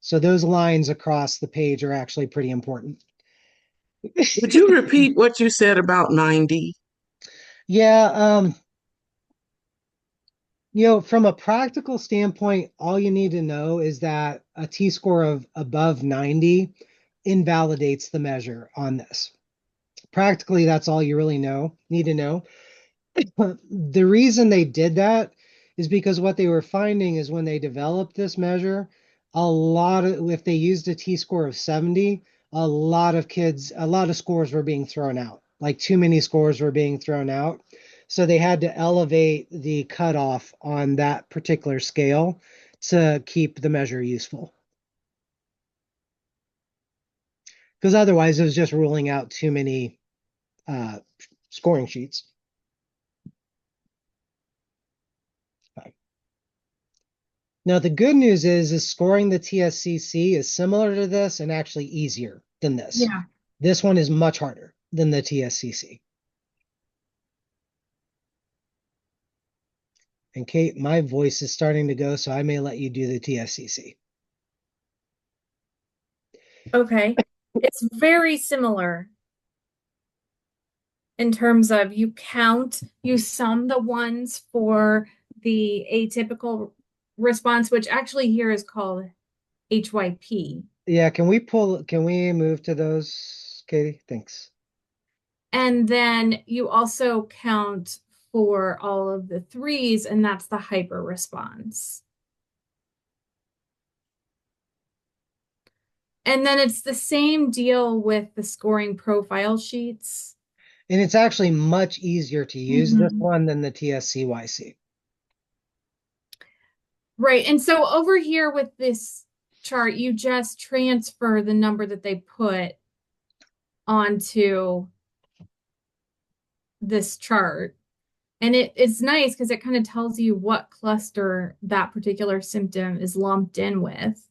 So those lines across the page are actually pretty important. Would you repeat what you said about 90? Yeah, from a practical standpoint, all you need to know is that a T-score of above 90 invalidates the measure on this. Practically, that's all you really need to know. The reason they did that is because what they were finding is when they developed this measure, if they used a T-score of 70, a lot of scores were being thrown out. Like too many scores were being thrown out. So they had to elevate the cutoff on that particular scale to keep the measure useful. Because otherwise it was just ruling out too many scoring sheets. Now, the good news is scoring the TSCC is similar to this and actually easier than this. Yeah. This one is much harder than the TSCC. And Kate, my voice is starting to go, so I may let you do the TSCC. Okay. It's very similar in terms of you count, you sum the ones for the atypical response, which actually here is called HYP. Yeah, can we move to those, Katie? Thanks. And then you also count for all of the threes, and that's the hyper response. And then it's the same deal with the scoring profile sheets. And it's actually much easier to use this one than the TSCYC. Right. And so over here with this chart, you just transfer the number that they put onto this chart. And it's nice because it kind of tells you what cluster that particular symptom is lumped in with.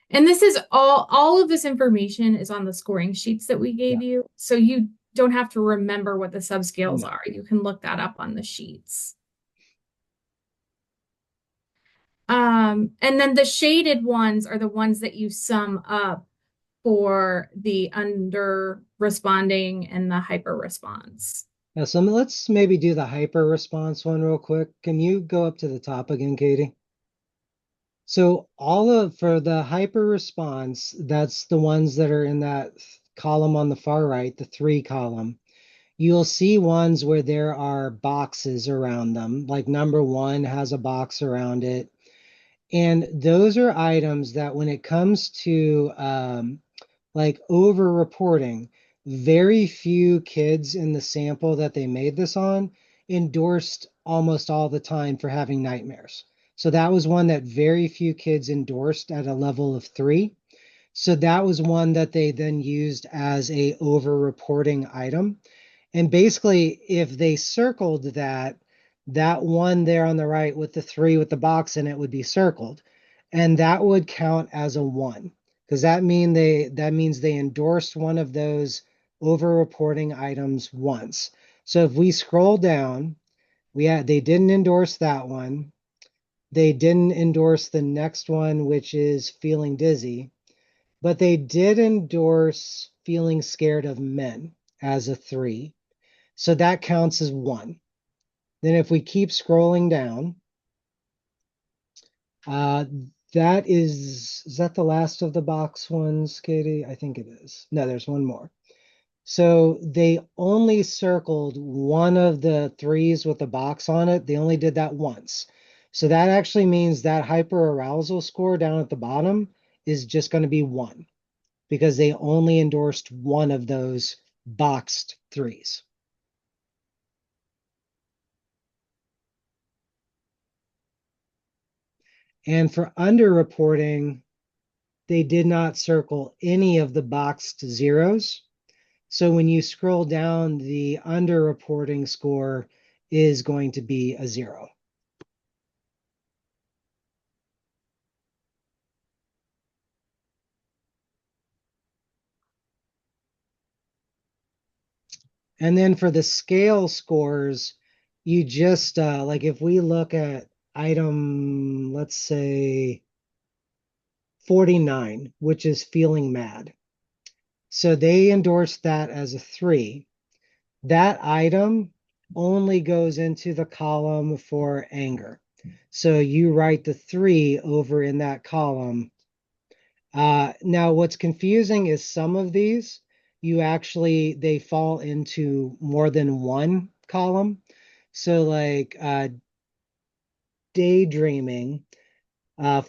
And this is all of this information is on the scoring sheets that we gave you. So you don't have to remember what the subscales are. You can look that up on the sheets. And then the shaded ones are the ones that you sum up for the under responding and the hyper response. Now, so let's maybe do the hyper response one real quick. Can you go up to the top again, Katie? So for the hyper response, that's the ones that are in that column on the far right, the 3 column. You'll see ones where there are boxes around them, like number 1 has a box around it. And those are items that when it comes to like over reporting, very few kids in the sample that they made this on endorsed almost all the time for having nightmares. So that was one that very few kids endorsed at a level of 3. So that was one that they then used as a over reporting item. And basically, if they circled that one there on the right with the 3 with the box in it would be circled. And that would count as a 1. Because that means they endorsed one of those over-reporting items once. So if we scroll down, they didn't endorse that one. They didn't endorse the next one, which is feeling dizzy. But they did endorse feeling scared of men as a 3. So that counts as 1. Then if we keep scrolling down, is that the last of the box ones, Katie? I think it is. No, there's one more. So they only circled one of the 3s with the box on it. They only did that once. So that actually means that hyperarousal score down at the bottom is just going to be 1 because they only endorsed one of those boxed 3s. And for underreporting, they did not circle any of the boxed 0s. So when you scroll down, the underreporting score is going to be a 0. And then for the scale scores, you just, like if we look at item, let's say 49, which is feeling mad. So they endorsed that as a 3. That item only goes into the column for anger. So you write the 3 over in that column. Now what's confusing is some of these, they fall into more than one column. So like daydreaming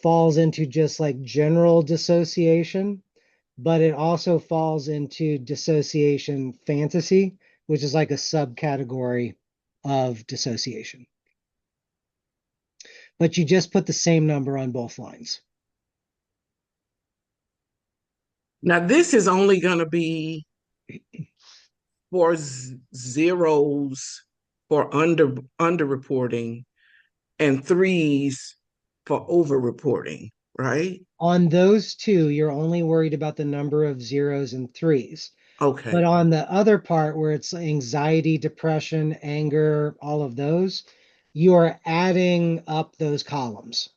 falls into just like general dissociation, but it also falls into dissociation fantasy, which is like a subcategory of dissociation. But you just put the same number on both lines. Now, this is only going to be for zeros for underreporting and 3s for over-reporting, right? On those two, you're only worried about the number of zeros and threes. Okay. But on the other part where it's anxiety, depression, anger, all of those, you are adding up those columns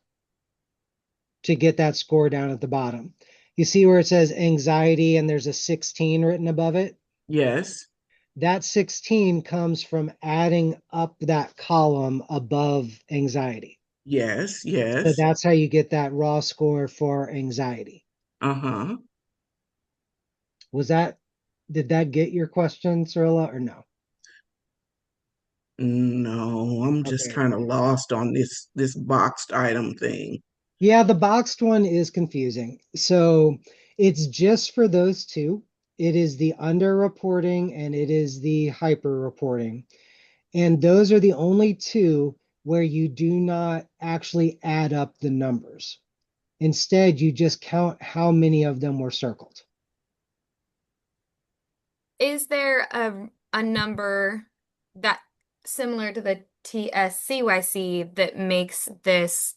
to get that score down at the bottom. You see where it says anxiety and there's a 16 written above it? Yes. That 16 comes from adding up that column above anxiety. Yes. So Yes. that's how you get that raw score for anxiety. Uh-huh. Did that get your question, Cirilla, or no? No, I'm just Okay. kind of lost on this boxed item thing. Yeah, the boxed one is confusing. So it's just for those two. It is the underreporting and it is the hyper-reporting. And those are the only two where you do not actually add up the numbers. Instead, you just count how many of them were circled. Is there a number that similar to the TSCYC that makes this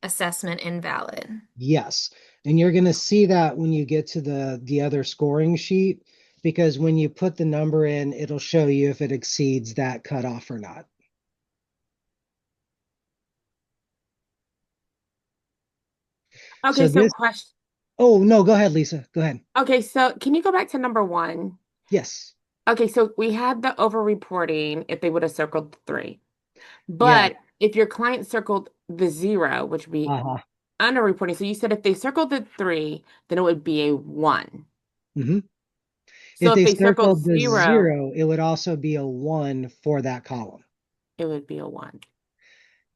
assessment invalid? Yes. And you're going to see that when you get to the other scoring sheet, because when you put the number in, it'll show you if it exceeds that cutoff or not. Okay, so this, question. oh, no, go ahead, Lisa. Go ahead. Okay, so can you go back to number 1? Yes. Okay, so we had the over-reporting if they would have circled 3. Yeah. But if your client circled the 0, which would be Uh-huh. under-reporting, so you said if they circled the 3, then it would be a 1. Mm-hmm. So If if they they circled circled the 0, 0, it would also be a 1 for that column. it would be a 1.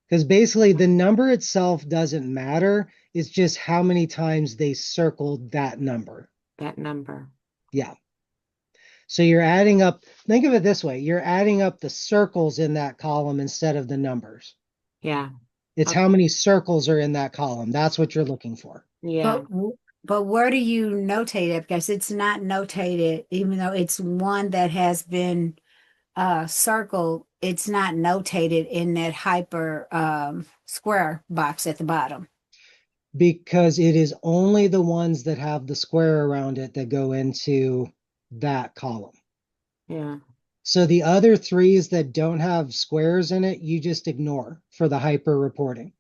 Because basically the number itself doesn't matter. It's just how many times they circled that number. That number. Yeah. So you're adding up, think of it this way, you're adding up the circles in that column instead of the numbers. Yeah. It's Okay. how many circles are in that column. That's what you're looking for. Yeah. But where do you notate it? Because it's not notated, even though it's one that has been circled, it's not notated in that hyper square box at the bottom. Because it is only the ones that have the square around it that go into that column. Yeah. So the other threes that don't have squares in it, you just ignore for the hyper reporting.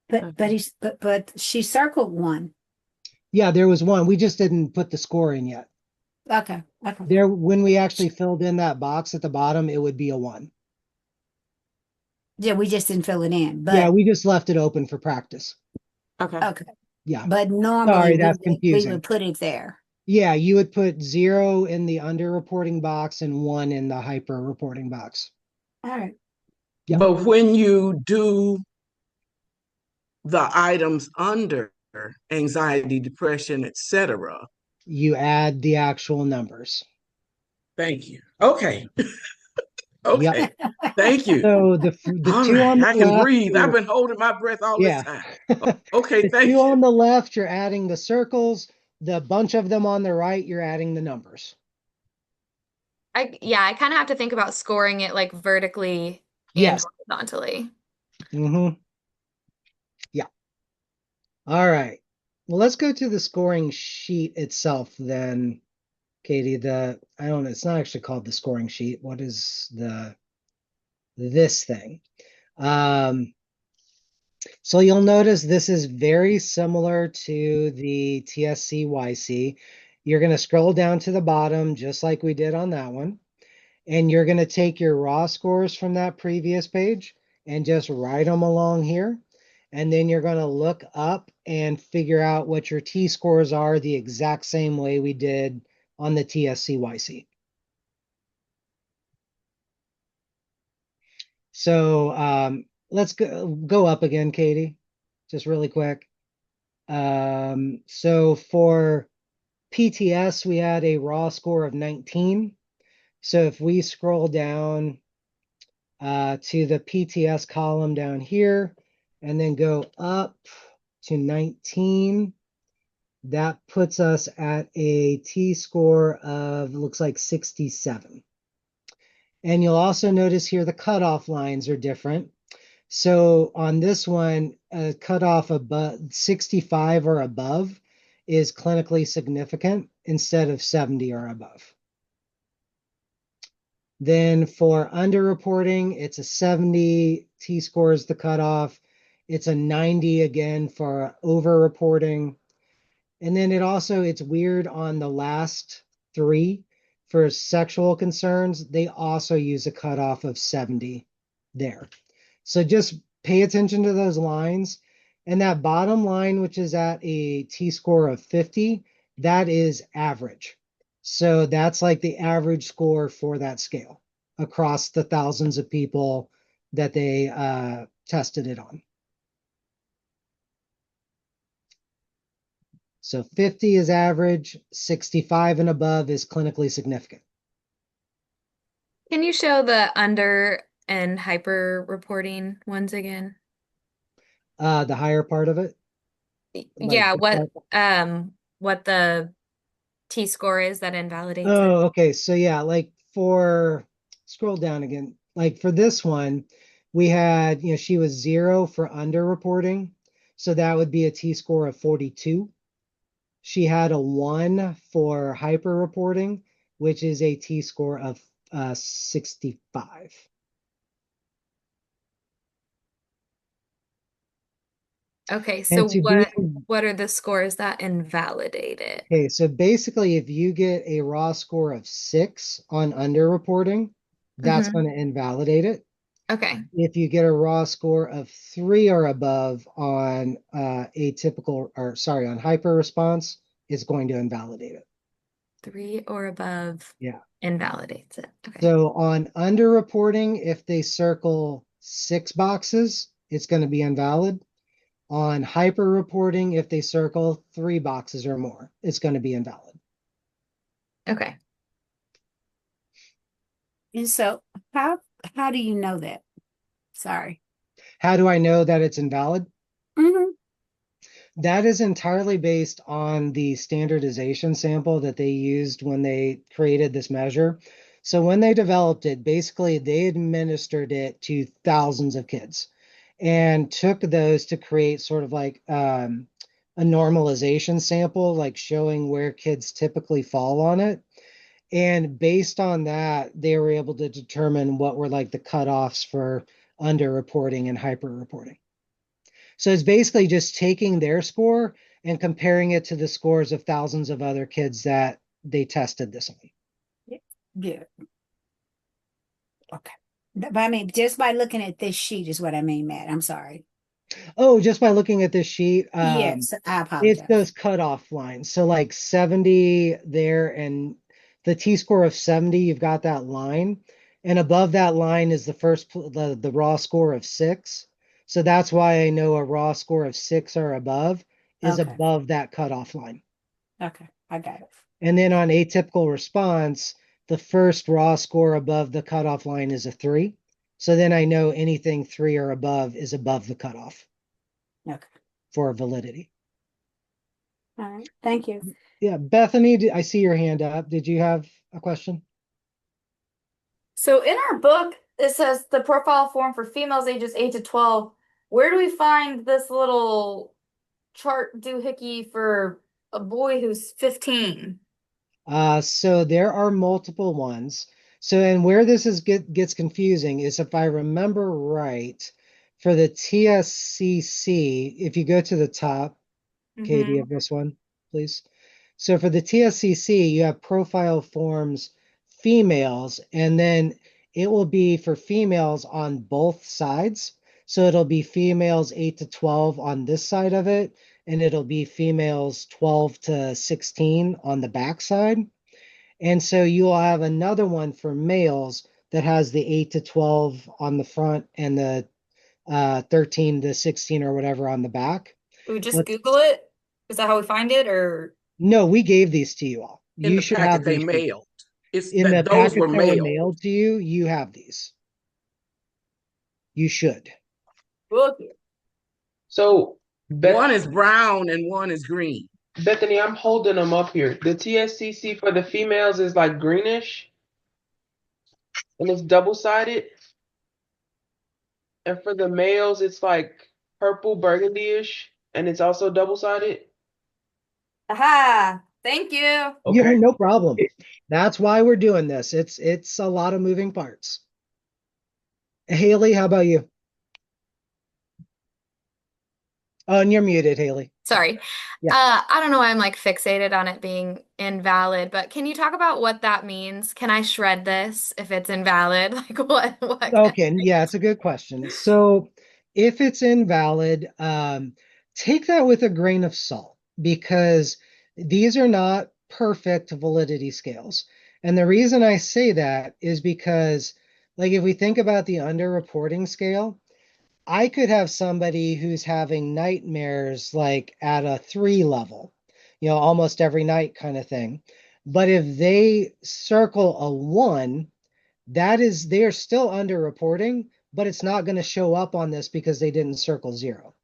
But she circled one. Yeah, there was one. We just didn't put the score in yet. Okay. There, when we actually filled in that box at the bottom, it would be a 1. Yeah, we just didn't fill it in. But yeah, we just left it open for practice. Okay. Yeah. But normally Sorry, that's we confusing. would put it there. Yeah, you would put 0 in the underreporting box and 1 in the hyper reporting box. All right. Yeah. But when you do the items under anxiety, depression, etc., you add the actual numbers. Thank you. Okay. Okay. Yep. Thank you. So the all two right, on the I can left breathe. are, I've been holding my breath all this time. Okay, the thank two you. on the left, you're adding the circles. The bunch of them on the right, you're adding the numbers. I kind of have to think about scoring it like vertically and Yes. horizontally. Mm-hmm. Yeah. All right. Well, let's go to the scoring sheet itself then, Katie. I don't know, it's not actually called the scoring sheet. What is this thing? So you'll notice this is very similar to the TSCYC. You're going to scroll down to the bottom, just like we did on that one. And you're going to take your raw scores from that previous page and just write them along here. And then you're going to look up and figure out what your T-scores are the exact same way we did on the TSCYC. So let's go up again, Katie, just really quick. So for PTS, we had a raw score of 19. So if we scroll down to the PTS column down here and then go up to 19, that puts us at a T-score of, looks like 67. And you'll also notice here the cutoff lines are different. So on this one, a cutoff above 65 or above is clinically significant instead of 70 or above. Then for underreporting, it's a 70 T-score is the cutoff. It's a 90 again for overreporting. And then it's weird on the last three for sexual concerns. They also use a cutoff of 70 there. So just pay attention to those lines. And that bottom line, which is at a T-score of 50, that is average. So that's like the average score for that scale across the thousands of people that they tested it on. So 50 is average, 65 and above is clinically significant. Can you show the under and hyper reporting ones again? The higher part of it. Yeah, what the T-score is that invalidates it. Oh, okay. So yeah, like for scroll down again. Like for this one, we had, she was 0 for underreporting. So that would be a T-score of 42. She had a 1 for hyper-reporting, which is a T-score of 65. Okay, so And what are the scores that invalidate it? okay, so basically, if you get a raw score of 6 on underreporting, that's going to invalidate it. Okay. If you get a raw score of 3 or above on on hyper response, it's going to invalidate it. 3 or above Yeah. invalidates it. Okay. So on underreporting, if they circle 6 boxes, it's going to be invalid. On hyper reporting, if they circle 3 boxes or more, it's going to be invalid. Okay. And so how do you know that? Sorry. How do I know that it's invalid? Mm-hmm. That is entirely based on the standardization sample that they used when they created this measure. So when they developed it, basically they administered it to thousands of kids and took those to create sort of like a normalization sample, like showing where kids typically fall on it. And based on that, they were able to determine what were like the cutoffs for underreporting and hyper-reporting. So it's basically just taking their score and comparing it to the scores of thousands of other kids that they tested this on. Yeah. Okay. But I mean, just by looking at this sheet is what I mean, Matt. I'm sorry. Oh, just by looking at this sheet, Yes, I it's apologize. those cutoff lines. So like 70 there and the T-score of 70, you've got that line. And above that line is the raw score of 6. So that's why I know a raw score of 6 or above is Okay. above that cutoff line. Okay, I got it. And then on atypical response, the first raw score above the cutoff line is a 3. So then I know anything 3 or above is above the cutoff Okay. for validity. All right. Thank you. Yeah, Bethany, I see your hand up. Did you have a question? So in our book, it says the profile form for females ages 8 to 12. Where do we find this little chart doohickey for a boy who's 15? So there are multiple ones. So, and where this gets confusing is if I remember right, for the TSCC, if you go to the top, Katie, of this one, please. So for the TSCC, you have profile forms females, and then it will be for females on both sides. So it'll be females 8 to 12 on this side of it, and it'll be females 12 to 16 on the back side. And so you'll have another one for males that has the 8 to 12 on the front and the 13 to 16 or whatever on the back. We just Google it? Is that how we find it, or? No, we gave these to you all. In You the should packet have they these. mailed. It's In the that those packets were that were mailed. mailed to you, you have these. You should. Look. So One is brown and one is green. Bethany, I'm holding them up here. The TSCC for the females is like greenish, and it's double-sided. And for the males, it's like purple burgundy-ish, and it's also double-sided. Aha! Thank you. Yeah, Okay. no problem. That's why we're doing this. It's a lot of moving parts. Haley, how about you? Oh, and you're muted, Haley. Sorry. Yeah. I don't know why I'm like fixated on it being invalid, but can you talk about what that means? Can I shred this if it's invalid? Like what can Okay, yeah, it's a good question. So if it's invalid, take that with a grain of salt because these are not perfect validity scales. And the reason I say that is because, like, if we think about the underreporting scale, I could have somebody who's having nightmares like at a 3 level, almost every night kind of thing. But if they circle a 1, they're still underreporting, but it's not going to show up on this because they didn't circle 0.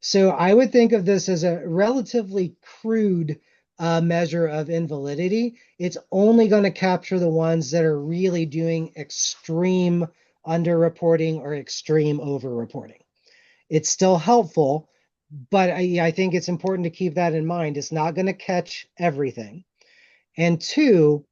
So I would think of this as a relatively crude measure of invalidity. It's only going to capture the ones that are really doing extreme underreporting or extreme overreporting. It's still helpful, but I think it's important to keep that in mind. It's not going to catch everything. And two,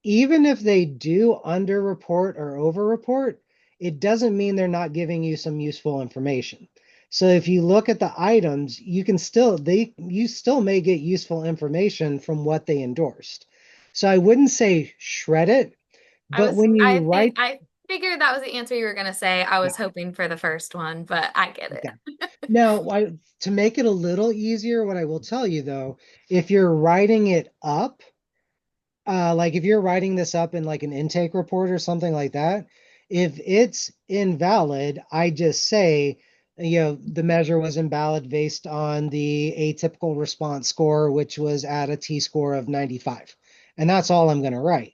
even if they do underreport or overreport, it doesn't mean they're not giving you some useful information. So if you look at the items, you still may get useful information from what they endorsed. So I wouldn't say shred it, but when you write, I figured that was the answer you were gonna say. I was yeah, hoping for the first one, but I get okay. it. Now, to make it a little easier, what I will tell you though, if you're writing it up, like if you're writing this up in like an intake report or something like that, if it's invalid, I just say, the measure was invalid based on the atypical response score, which was at a t-score of 95. And that's all I'm going to write.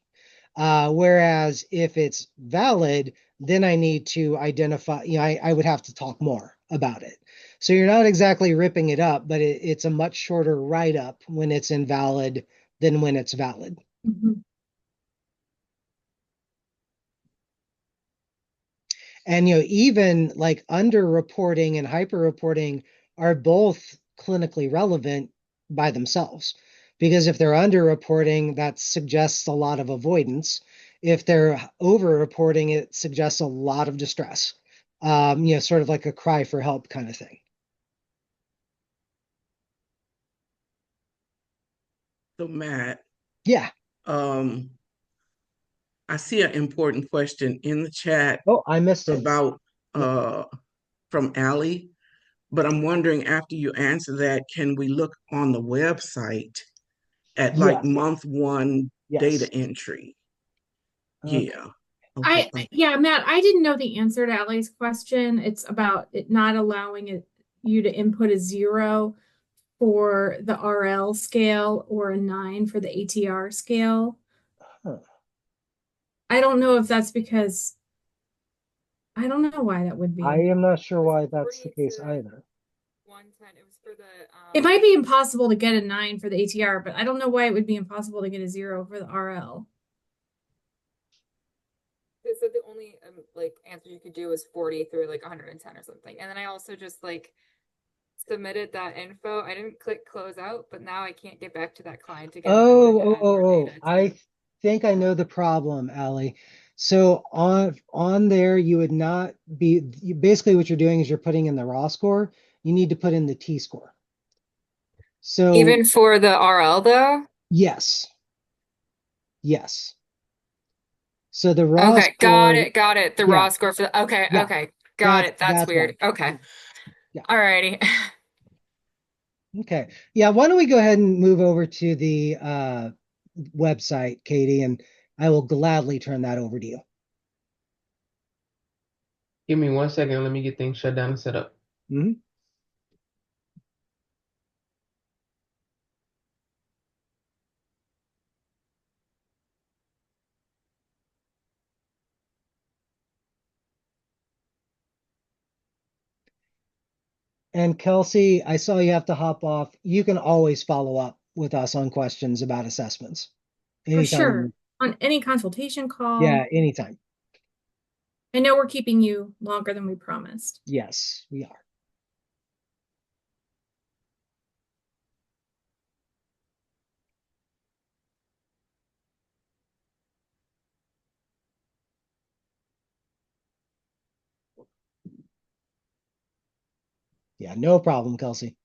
Whereas if it's valid, then I need to identify, I would have to talk more about it. So you're not exactly ripping it up, but it's a much shorter write-up when it's invalid than when it's valid. Mhm. And even like underreporting and hyperreporting are both clinically relevant by themselves. Because if they're underreporting, that suggests a lot of avoidance. If they're overreporting, it suggests a lot of distress. Sort of like a cry for help kind of thing. So Matt, Yeah. um, I see an important question in the chat Oh, I missed it. about Yep. from Allie, but I'm wondering after you answer that, can we look on the website at like Yes. month 1 Yes. data entry? Okay. Yeah. Okay. Yeah, Matt, I didn't know the answer to Allie's question. It's about it not allowing you to input a 0 for the RL scale or a 9 for the ATR scale. Huh. I don't know if that's because I don't know why that would I be. am not sure why that's the case either. It was for the It might be impossible to get a 9 for the ATR, but I don't know why it would be impossible to get a 0 for the RL. It said the only like answer you could do was 40 through like 110 or something. And then I also just like submitted that info. I didn't click close out, but now I can't get back to that client to get ability to add more data I to. think I know the problem, Allie. So on there, you would not be basically what you're doing is you're putting in the raw score. You need to put in the t-score. So Even for the RL though? yes, yes. So the raw Okay, got score, it, got it. The yeah, raw score for the okay, yeah, okay, got it. That's that's why. weird. Okay. Yeah. Alrighty. Okay. Yeah, why don't we go ahead and move over to the website, Katie, and I will gladly turn that over to you. Give me 1 second. Let me get things shut down and set up. Mhm. And Kelsey, I saw you have to hop off. You can always follow up with us on questions about assessments For sure. anytime. On any consultation call. Yeah, anytime. I know we're keeping you longer than we promised. Yes, we are. Yeah, no problem, Kelsey.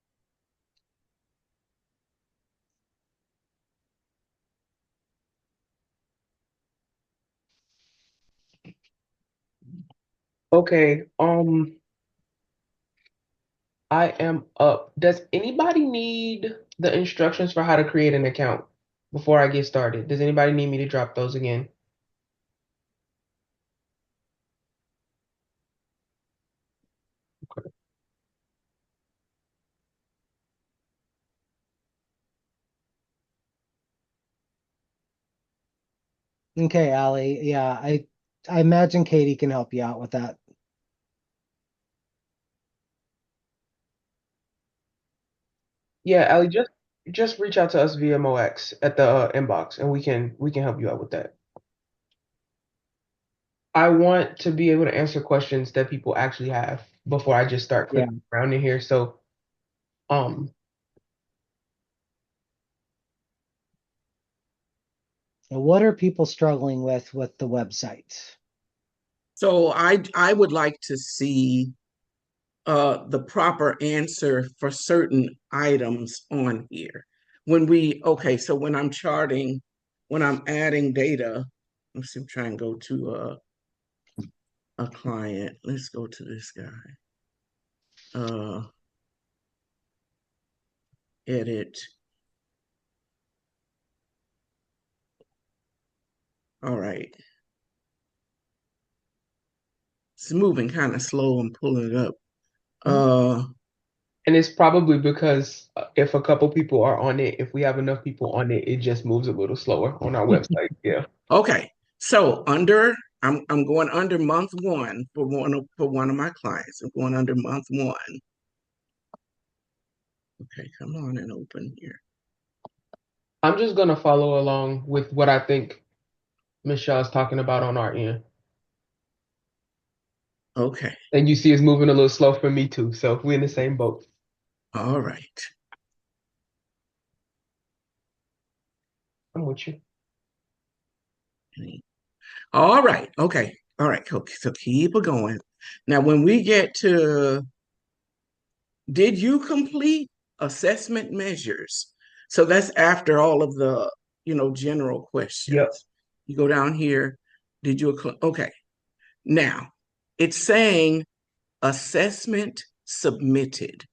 Okay, I am up. Does anybody need the instructions for how to create an account before I get started? Does anybody need me to drop those again? Okay, Allie. Yeah, I imagine Katie can help you out with that. Yeah, Ali, just reach out to us via MOX at the inbox, and we can help you out with that. I want to be able to answer questions that people actually have before I just start Yeah. clicking around in here. So, um, And what are people struggling with the website? So I would like to see the proper answer for certain items on here. So when I'm charting, when I'm adding data, let's see, I'm trying to go to a client. Let's go to this guy. Edit. All right. It's moving kind of slow. I'm pulling it up. and it's probably because if a couple people are on it, if we have enough people on it, it just moves a little slower on our website. Yeah. Okay. So I'm going under month one for one of my clients. I'm going under month one. Okay, come on and open here. I'm just gonna follow along with what I think Michelle's talking about on our end. Okay. And you see it's moving a little slow for me too. So we're in the same boat. All right. I'm with you. All right. Okay. All right. Okay. So keep it going. Now, when we get to, did you complete assessment measures? So that's after all of the, general questions. Yep. You go down here. Did you, okay. Now, it's saying assessment submitted.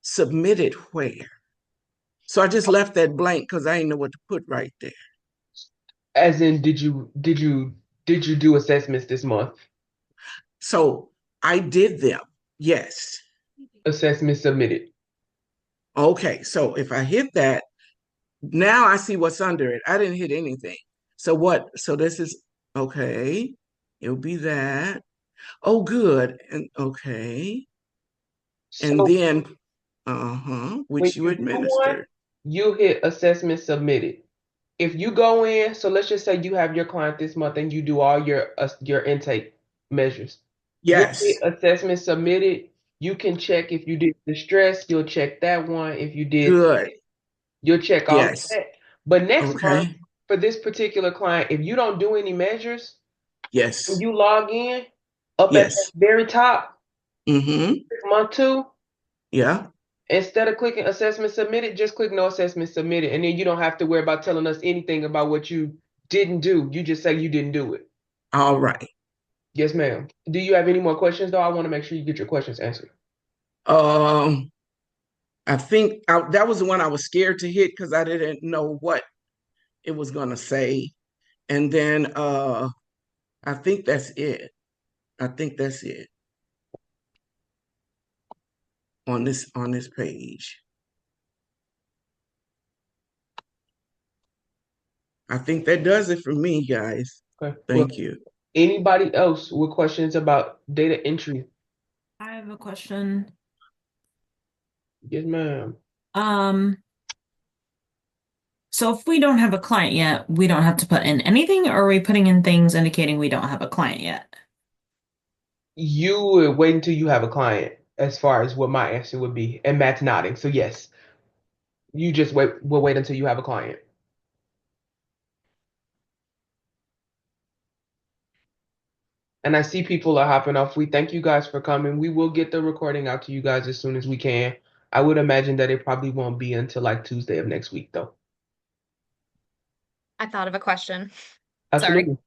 Submitted where? So I just left that blank because I didn't know what to put right there. As in, did you do assessments this month? So I did them. Yes. Assessment submitted. Okay. So if I hit that, now I see what's under it. I didn't hit anything. So what? So this is okay. It'll be that. Oh, good. And okay. And So then, when which you you do one, administered. you hit assessment submitted. If you go in, so let's just say you have your client this month and you do all your intake measures. You'll hit Yes. assessment submitted. You can check if you did the stress, you'll check that one. If you did, Good. you'll check all of Yes. that. But next month, Okay. for this particular client, if you don't do any measures, when Yes. you log in, up at the Yes. very top, Mm-hmm. month two, Yeah. instead of clicking assessment submitted, just click no assessment submitted. And then you don't have to worry about telling us anything about what you didn't do. You just say you didn't do it. All right. Yes, ma'am. Do you have any more questions, though? I want to make sure you get your questions answered. Um, I think that was the one I was scared to hit because I didn't know what it was gonna say. And then I think that's it. I think that's it on this page. I think that does it for me, guys. Okay. Well, Thank you. anybody else with questions about data entry? I have a question. Yes, ma'am. So if we don't have a client yet, we don't have to put in anything, or are we putting in things indicating we don't have a client yet? You would wait until you have a client, as far as what my answer would be. And Matt's nodding. So yes, you just wait. We'll wait until you have a client. And I see people are hopping off. We thank you guys for coming. We will get the recording out to you guys as soon as we can. I would imagine that it probably won't be until like Tuesday of next week, though. I thought of a question. Sorry.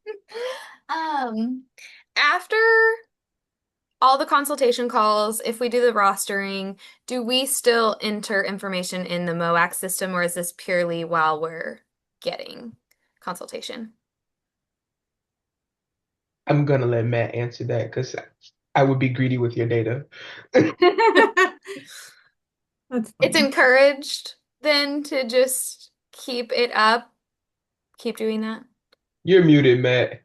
Absolutely. After all the consultation calls, if we do the rostering, do we still enter information in the MOAC system, or is this purely while we're getting consultation? I'm gonna let Matt answer that because I would be greedy with your data. It's encouraged then to just keep it up, keep doing that. You're muted, Matt.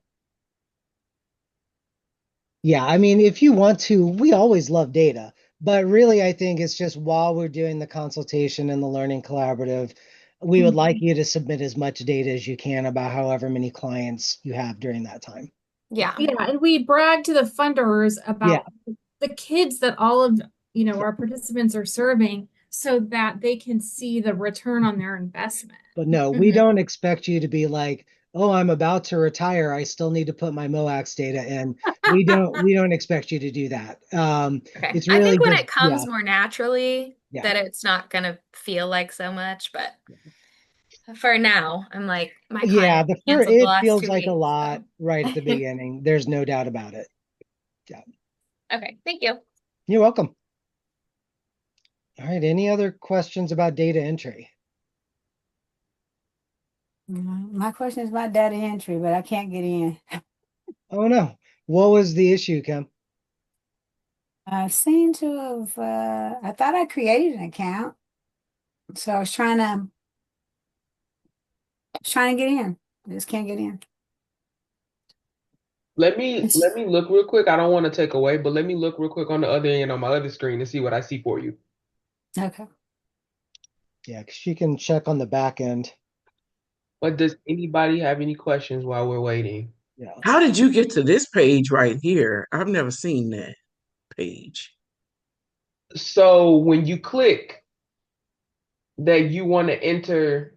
Yeah, I mean, if you want to, we always love data, but really, I think it's just while we're doing the consultation and the learning collaborative, we would like you to submit as much data as you can about however many clients you have during that time. Yeah. Yeah, and we brag to the funders about the kids that all of, our participants are serving so that they can see the return on their investment. But no, we don't expect you to be like, oh, I'm about to retire. I still need to put my MOAX data in. We don't expect you to do that. Okay. It's I really think when just, it comes more naturally, Yeah. that it's not gonna feel like so much, but for now, I'm like, my yeah, client canceled the it last feels 2 like a weeks. lot right at the beginning. There's no doubt about it. Yeah. Okay, thank you. You're welcome. All right. Any other questions about data entry? My question is about data entry, but I can't get in. Oh no. What was the issue, Kim? I seem to have, I thought I created an account. So I was trying to get in. I just can't get in. Let me look real quick. I don't want to take away, but let me look real quick on the other end on my other screen and see what I see for you. Okay. Yeah, because you can check on the back end. But does anybody have any questions while we're waiting? Yeah. How did you get to this page right here? I've never seen that page. So when you click that you want to enter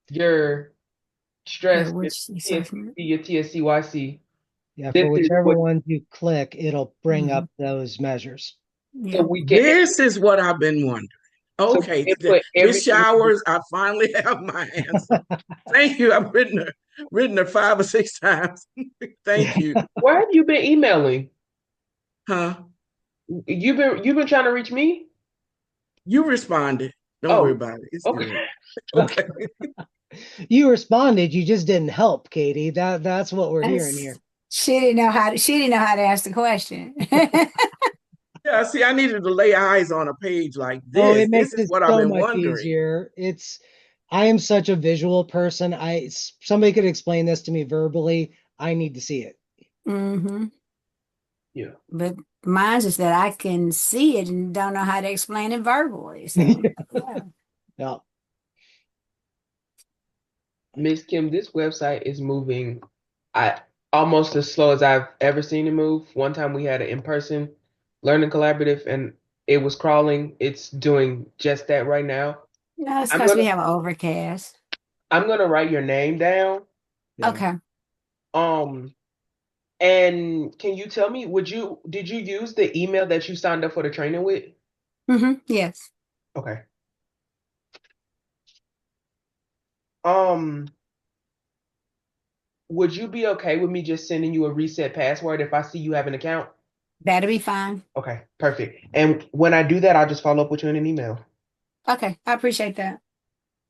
your stress, your Which TFCC, your TSCYC, Yeah, this for is whichever what, one you click, it'll bring up those measures. so we can This is what I've been wondering. Okay, input Miss everything. Showers, I finally have my answer. Thank you. I've written her 5 or 6 times. Thank you. Where have you been emailing? Huh? You've been trying to reach me? You responded. Don't worry about it. It's okay. good. Okay. You responded, you just didn't help, Katie. That's what we're hearing here. She didn't know how to ask the question. Yeah, see, I needed to lay eyes on a page like Oh, this. it This makes is it what I've so been much wondering. easier. I am such a visual person. Somebody could explain this to me verbally. I need to see it. Mm-hmm. Yeah. But mine's is that I can see it and don't know how to explain it verbally. So yeah. Yeah. Miss Kim, this website is moving almost as slow as I've ever seen it move. One time we had an in-person learning collaborative and it was crawling. It's doing just that right now. No, it's because we have an overcast. I'm gonna write your name down. Okay. And can you tell me, did you use the email that you signed up for the training with? Mm-hmm. Yes. Okay. Would you be okay with me just sending you a reset password if I see you have an account? That'll be fine. Okay, perfect. And when I do that, I'll just follow up with you in an email. Okay, I appreciate that.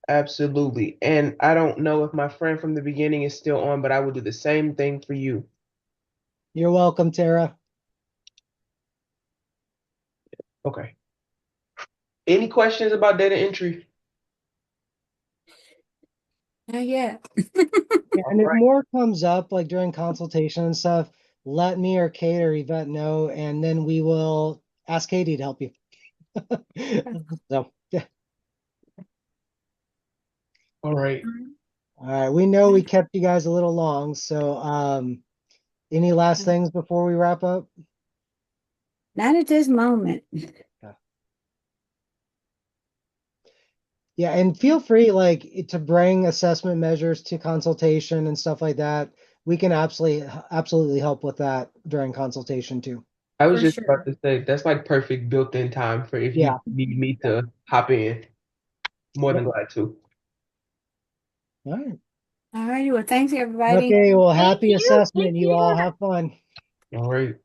Absolutely. And I don't know if my friend from the beginning is still on, but I will do the same thing for you. You're welcome, Tara. Okay. Any questions about data entry? Not yet. Yeah, and if more comes up like during consultation and stuff, let me or Kate or Yvette know, and then we will ask Katie to help you. So yeah. All right. All right. We know we kept you guys a little long, so Any last things before we wrap up? Not at this moment. Yeah, and feel free to bring assessment measures to consultation and stuff like that. We can absolutely help with that during consultation too. I was For just about sure. to say that's like perfect built-in time for if you Yeah. need me to hop in. More than Yep. glad to. All right. All righty. Well, thanks everybody. Okay, well, Thank happy you. assessment. Take You all care. have fun. All right.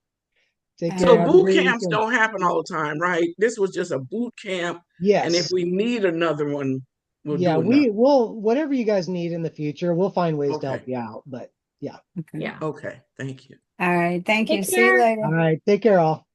Take All care. So right. Have a boot great camps weekend. don't happen all the time, right? This was just a boot camp, and if Yes. we need another one, we'll Yeah, do another. we will, whatever you guys need in the future, we'll find ways to help Okay. you out. But yeah. Okay. Yeah. Okay. Thank you. All right. Thank you. Take See you care. later. All right. Take care, all.